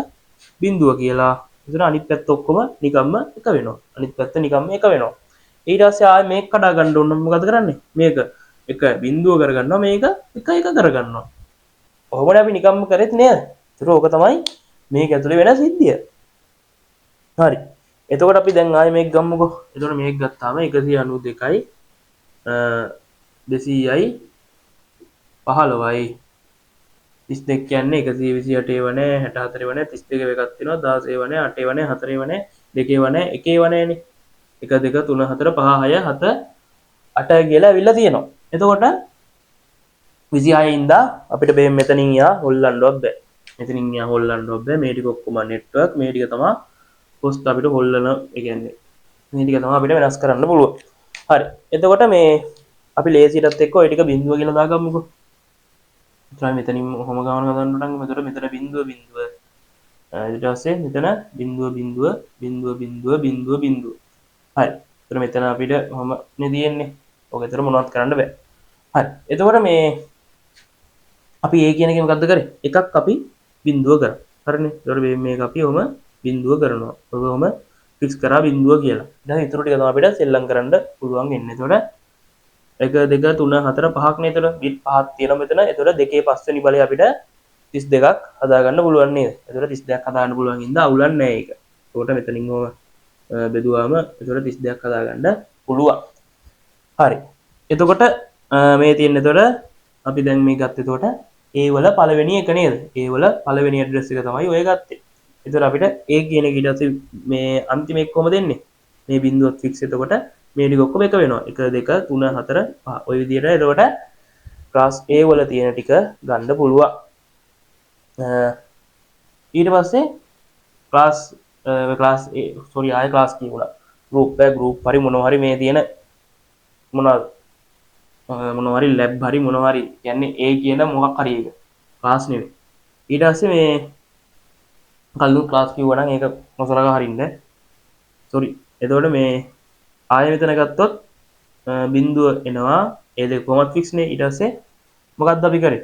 බිඳුව කියලා. එතන අනිත් පැත්ත ඔක්කොම නිකම්ම එක වෙනවා. අනිත් පැත්ත නිකම්ම එක වෙනවා. ඊට පස්සේ ආයෙ මේක කඩා ගන්න ඕන නම් මොකද කරන්නේ? මේක එක බිඳුව කරගන්නවා. මේක එක එක කරගන්නවා. කොහොමද අපි නිකම්ම කරෙත් නේද? ඒතර ඕක තමයි මේක ඇතුලේ වෙන සිද්ධිය. හරි. එතකොට අපි දැන් ආයෙ මේක ගමුකෝ. එතකොට මේක ගත්තාම 192යි 200යි 15යි 32 කියන්නේ 128 වනේ 64 වනේ 32 එකක් තියෙනවා 16 වනේ 8 වනේ 4 වනේ 2 වනේ 1 වනේනේ 1 2 3 4 5 6 7 8 කියලා අවිල්ලා තියෙනවා. එතකොට 26 ඉඳලා අපිට මේ මෙතනින් යා හොල්ලන්නවත් බෑ. මෙතනින් යා හොල්ලන්නවත් බෑ. මේ ටික ඔක්කොම නෙට්වර්ක් මේ ටික තමයි පොස්ට් අපිට හොල්ලන ඒ කියන්නේ මේ ටික තමයි අපිට වෙනස් කරන්න පුළුවන්. හරි. එතකොට මේ අපි ලේසියටත් එක්ක ওই ටික බිඳුව කියලා දාගමුකෝ. එතන මෙතනින් කොහොම ගාන හදන්න නම් මෙතන බිඳුව බිඳුව ඊට පස්සේ මෙතන බිඳුව. හරි. එතන මෙතන අපිට කොහොම නේ තියෙන්නේ. ඔක ඇතර මොනවත් කරන්න බෑ. හරි. එතකොට මේ අපි A කියන එකේ මොකද්ද කරේ? එකක් අපි බිඳුව කරා. හරිනේ. එතකොට මේක අපි ඔහම බිඳුව කරනවා. ඔහම ෆික්ස් කරා බිඳුව කියලා. දැන් ඊටු ටික තමයි අපිට සෙල්ලම් කරන්න පුළුවන් වෙන්නේ. එතකොට 1 2 3 4 5ක් නේ. එතකොට බිට් 5ක් තියෙනවා මෙතන. එතකොට දෙකේ පස්වෙනි බලය අපිට 32ක් හදාගන්න පුළුවන් නේද? එතකොට 32ක් හදාගන්න පුළුවන් ඉඳලා අවුලක් නැහැ ඒක. එතකොට මෙතනින් ඔම බෙදුවාම එතකොට 32ක් හදාගන්න පුළුවන්. හරි. එතකොට මේ තියෙන එතකොට අපි දැන් මේ ගත්තේ එතකොට A වල පළවෙනි එක නේද? A වල පළවෙනි ඇඩ්‍රස් එක තමයි ඔය ගත්තේ. එතකොට අපිට A කියන එක ඊට පස්සේ මේ අන්තිම එක කොහමද දෙන්නේ? මේ බිඳුවත් ෆික්ස් එතකොට මේ ටික ඔක්කොම එක වෙනවා. 1 2 3 4 5. ඔය විදිහට එතකොට ක්ලාස් A වල තියෙන ටික ගන්න පුළුවන්. ඊට පස්සේ ක්ලාස් ආය ක්ලාස් කියුණා. ගෲප් හරි මොනවා හරි මේ තියෙන මොනවාද? මොනවා හරි ලැබ් හරි මොනවා හරි කියන්නේ A කියන මොකක් හරි එක. ක්ලාස් නෙවෙයි. ඊට පස්සේ මේ කල්ලු ක්ලාස් කිව්වා නම් ඒක මොසලක හරින්න. සෝරි. එතකොට මේ ආයෙ මෙතන ගත්තොත් බිඳුව එනවා. ඒ දෙක කොහොමද ෆික්ස් නේ? ඊට පස්සේ මොකක්ද අපි කරේ?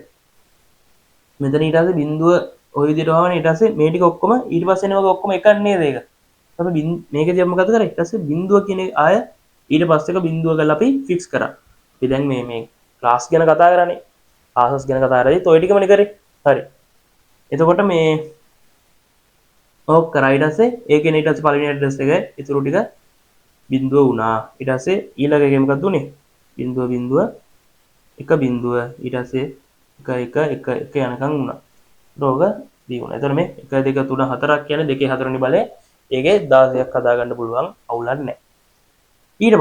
මෙතන ඊට පස්සේ බිඳුව ওই විදිහට වහගෙන ඊට පස්සේ මේ ටික ඔක්කොම ඊට පස්සේ එනවා ඔක්කොම එකක් නේද ඒක? අපි මේකදී අපි මොකද කරේ? ඊට පස්සේ බිඳුව කියන ආය ඊට පස්සේ එක බිඳුව ගාලා අපි ෆික්ස් කරා. අපි දැන් මේ ක්ලාස් ගැන කතා කරන්නේ. ක්ලාසස් ගැන කතා කරද්දී ඔය ටිකමනේ කරේ. හරි. එතකොට මේ ඕක කරා ඊට පස්සේ ඒකේ ඊට පස්සේ පළවෙනි ඇඩ්‍රස් එක ඉතුරු ටික බිඳුව වුණා. ඊට පස්සේ ඊළඟ එකේ මොකක්ද උනේ? බිඳුව එක බිඳුව ඊට පස්සේ එක යනකම් වුණා. රෝග දී වුණා. එතකොට මේ 1 2 3 4ක් කියන්නේ දෙකේ හතරවෙනි බලය. ඒකේ 16ක් හදාගන්න පුළුවන් අවුලක් නැහැ. ඊට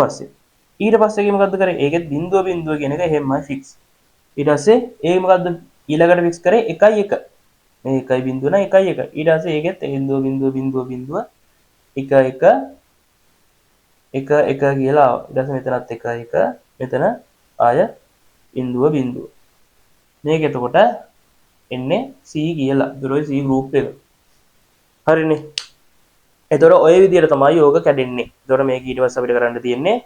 පස්සේ මොකද්ද කරේ? ඒකෙත් බිඳුව කියන එක එහෙමයි ෆික්ස්. ඊට පස්සේ ඒ මොකද්ද? ඊළඟට ෆික්ස් කරේ 1 1. මේ 1 බිඳුව නම් 1 1. ඊට පස්සේ ඒකෙත් බිඳුව 1 කියලා ආවා. ඊට පස්සේ මෙතනත් 1 1 මෙතන ආය බිඳුව. මේක එතකොට එන්නේ C කියලා. ඒතරොයි C group එක. හරිනේ. එතකොට ඔය විදිහට තමයි යෝග කැඩෙන්නේ. එතකොට මේක ඊට පස්සේ අපිට කරන්න තියෙන්නේ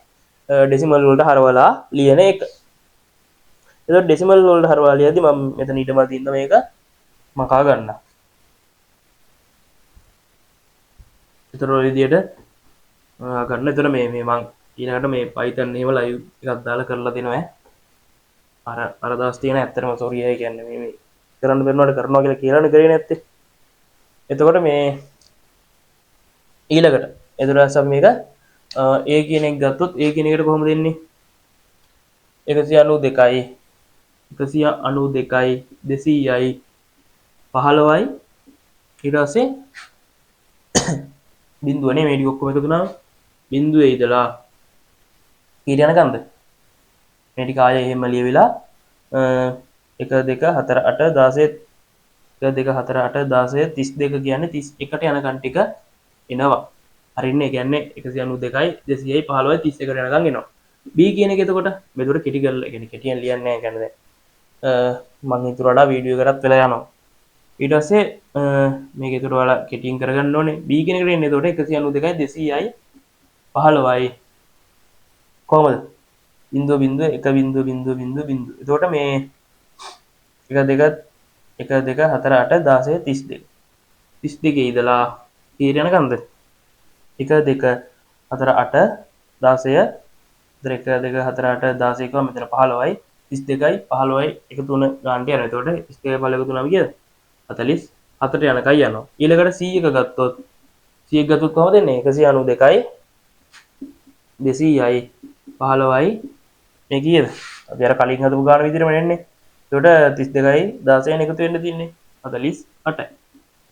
ඩෙසිමල් වලට හරවලා ලියන එක. එතකොට ඩෙසිමල් වලට හරවලා ලියද්දි මම මෙතන ඊටම තියෙන මේක මකා ගන්න. ඒතර ඔය විදියට ගන්න. එතන මේ මං ඊළඟට මේ Python එහෙම live එකක් දාලා කරලා දෙනවා. අර දවස් තියෙන ඇත්තටම සෝරි ඒ කියන්නේ මේ කරන්න බැරිනවට කරනවා කියලා කරේ නැත්තේ. එතකොට මේ ඊළඟට එදුරාසම් මේක A කියන එක ගත්තොත් A කියන එකට කොහොමද දෙන්නේ? 192යි 192යි 200යි 15යි ඊට පස්සේ බිඳුවනේ මේ ටික ඔක්කොම එකතු වුණාම බිඳුවේ ඉඳලා ඊට යනකම්ද මේ ටික ආයෙ එහෙම ලියවිලා 1 2 4 8 16 1 2 4 8 16 32 කියන්නේ 31ට යනකම් ටික එනවා. හරින්නේ. ඒ කියන්නේ 192යි 200යි 15යි 31ට යනකම් එනවා. B කියන එක එතකොට මෙතකොට කෙටි කරලා කියන්නේ කෙටියෙන් ලියන්නේ නැහැ කියන්නේ දැන් මම ඊට වඩා වීඩියෝ එකකට වෙලා යනවා. ඊට පස්සේ මේක එතකොට ඔයාලා කෙටියෙන් කරගන්න ඕනේ. B කියන එකට එන්නේ එතකොට 192යි 200යි 15යි කොහමද? බිංදුව බිංදුව 1 බිංදුව බිංදුව බිංදුව බිංදුව. එතකොට මේ 1 2 1 2 4 8 16 32 32 ඉඳලා ඊට යනකම්ද 1 2 4 8 16 1 2 4 8 16 කව මෙතන 15යි 32යි 15යි එකතු තුන ගන්නට යනවා. එතකොට 32 15 එකතු තුනම කියද 47ට යනකයි යනවා. ඊළඟට C එක ගත්තොත් C එක ගත්තොත් කොහොමද එන්නේ? 192යි 200යි 15යි මේ කීයද? අපි අර කලින් හදපු ගාන විදිහටම එන්නේ. එතකොට 32යි 16යි එකතු වෙන්න තියෙන්නේ 48යි.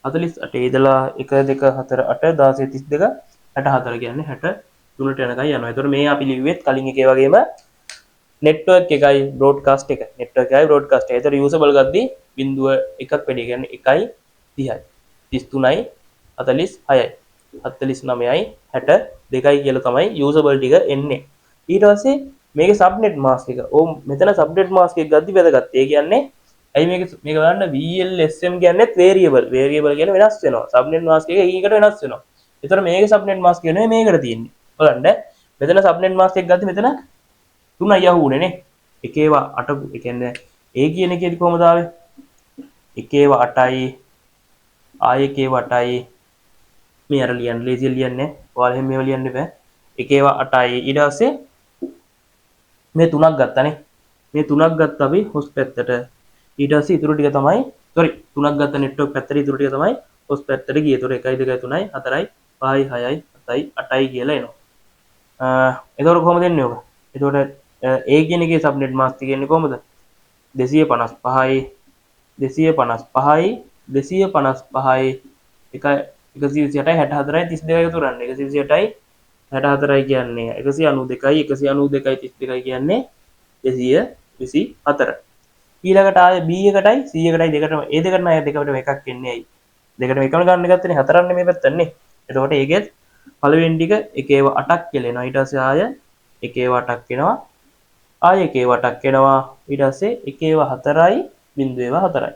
48 ඉඳලා 1 2 4 8 16 32 64 කියන්නේ 63ට යනකම් යනවා. එතකොට මේ අපි ලිව්වෙත් කලින් එකේ වගේම නෙට්වර්ක් එකයි බ්‍රෝඩ්කාස්ට් එක. නෙට්වර්ක් එකයි බ්‍රෝඩ්කාස්ට් එක. ඒතර යූසබල් ගද්දි බිංදුව එකක් වැඩි. කියන්නේ 1යි 30යි 33යි 46යි 49යි 62යි කියලා තමයි යූසබල් ටික එන්නේ. ඊට පස්සේ මේකේ සබ්නෙට් මාස්ක් එක. මෙතන සබ්නෙට් මාස්ක් එක ගද්දි වැදගත්. ඒ කියන්නේ ඇයි මේක බලන්න VLSM කියන්නේත් variable. variable කියන්නේ වෙනස් වෙනවා. සබ්නෙට් මාස්ක් එක එකකට වෙනස් වෙනවා. ඒතර මේකේ සබ්නෙට් මාස්ක් කියන්නේ මේකට තියෙන්නේ. බලන්න මෙතන සබ්නෙට් මාස්ක් එක ගද්දි මෙතන 3යි යහුනේ නේ. එකේවා 8 ඒ කියන්නේ A කියන එකේදී කොහමද ආවේ? එකේවා 8යි ආයේ එකේවා 8යි මේ අර ලියන්න ලේසියෙන් ලියන්නේ. ඔයාලා එහෙම මේව ලියන්න බෑ. එකේවා 8යි ඊට පස්සේ මේ 3ක් ගත්තානේ. මේ 3ක් ගත්ත අපි හොස් පැත්තට. ඊට පස්සේ ඉතුරු ටික තමයි sorry 3ක් ගත්ත නෙට්වර්ක් පැත්තට ඉතුරු ටික තමයි හොස් පැත්තට ගියේ. ඒතොර 1යි 2යි 3යි 4යි 5යි 6යි 7යි 8යි කියලා එනවා. එතකොට කොහොමද එන්නේ ඔක? එතකොට A කියන එකේ සබ්නෙට් මාස්ක් තියෙන්නේ කොහමද? 255යි 255යි 255යි 128යි 64යි 32යි එකතු කරන්නේ 128යි 64යි කියන්නේ 192යි 192යි 32යි කියන්නේ 224. ඊළඟට ආයේ B එකටයි C එකටයි දෙකටම ඒ දෙකට නෑ දෙකටම එකක් එන්නේ ඇයි? දෙකටම එකම ගන්න ගත්තනේ හතරන්නේ මේ පැත්තන්නේ. එතකොට ඒකෙත් පළවෙනි ටික එකේව 8ක් කියලා එනවා. ඊට පස්සේ ආය එකේව 8ක් එනවා. ආය එකේව 8ක් එනවා. ඊට පස්සේ එකේව 4යි බිංදුවේව 4යි.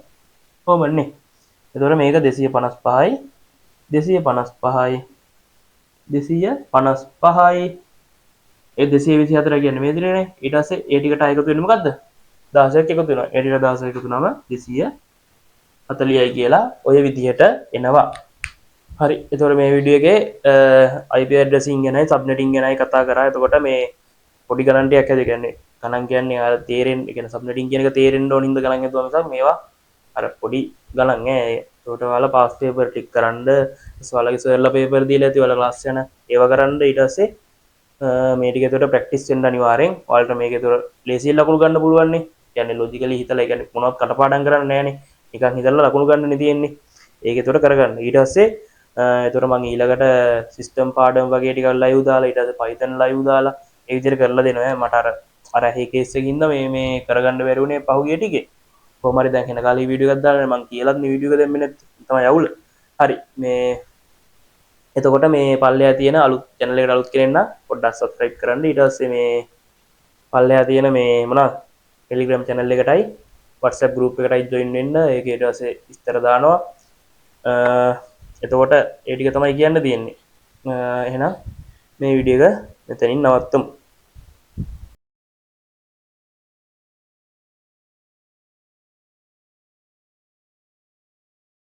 කොහොමනේ? එතකොට මේක 255යි 255යි 255යි ඒ 224 කියන්නේ මේ දිනේ. ඊට පස්සේ ඒ ටිකට එකතු වෙන්නේ මොකද්ද? 16ක් එකතු වෙනවා. ඒ ටිකට 16 එකතු වුණාම 240යි කියලා ඔය විදිහට එනවා. හරි. එතකොට මේ වීඩියෝ එකේ IP addressing ගැනයි subnetting ගැනයි කතා කරා. එතකොට මේ පොඩි ගණන් ටිකක් ඇද කියන්නේ ගණන් කියන්නේ අර තේරෙන්න, ඒ කියන්නේ subnetting කියන එක තේරෙන්න ඕනින්ද ගණන් හදුවා මිසක් මේවා අර පොඩි ගණන් ඈ. ඒකට ඔයාලා පාස් පේපර් ටික් කරන්න, ඔයාලගේ සර්ලා පේපර් දීලා ඇති ඔයාලා ක්ලාස් යන ඒවා කරන්න. ඊට පස්සේ මේ ටික ඒකට ප්‍රැක්ටිස් වෙන්න අනිවාර්යෙන්. ඔයාලට මේක ඒතර ලේසියෙන් ලකුණු ගන්න පුළුවන් නේ. කියන්නේ ලොජිකලි හිතලා, ඒ කියන්නේ මොනවත් කටපාඩම් කරන්නේ නැහනේ. නිකන් හිතලා ලකුණු ගන්නනේ තියෙන්නේ. ඒක ඒතර කරගන්න. ඊට පස්සේ ඒතර මම ඊළඟට සිස්ටම් පාඩම් වගේ ටිකක් ලයිව් දාලා ඊට පස්සේ Python ලයිව් දාලා ඒ විදිහට කරලා දෙනවා. මට අර ඇහි කේස් එකකින්ද මේ කරගන්න බැරි වුණේ පහුගිය ටිකේ. කොහොම හරි දැන් වෙන කාලේ වීඩියෝ එකක් දාලා මම කියලාත් මේ වීඩියෝ එක දෙන්නේ නැත්නම් තමයි අවුල. හරි. මේ එතකොට මේ පල්ලෙහා තියෙන අලුත් channel එකට අලුත් කෙනෙක් නම් පොඩ්ඩක් subscribe කරන්න. ඊට පස්සේ මේ පල්ලෙහා තියෙන මේ මොනවද Telegram channel එකටයි WhatsApp group එකටයි join වෙන්න. ඒක ඊට පස්සේ විස්තර දානවා. එතකොට ඒ ටික තමයි කියන්න තියෙන්නේ. එහෙනම් මේ වීඩියෝ එක මෙතනින් නවත්තමු.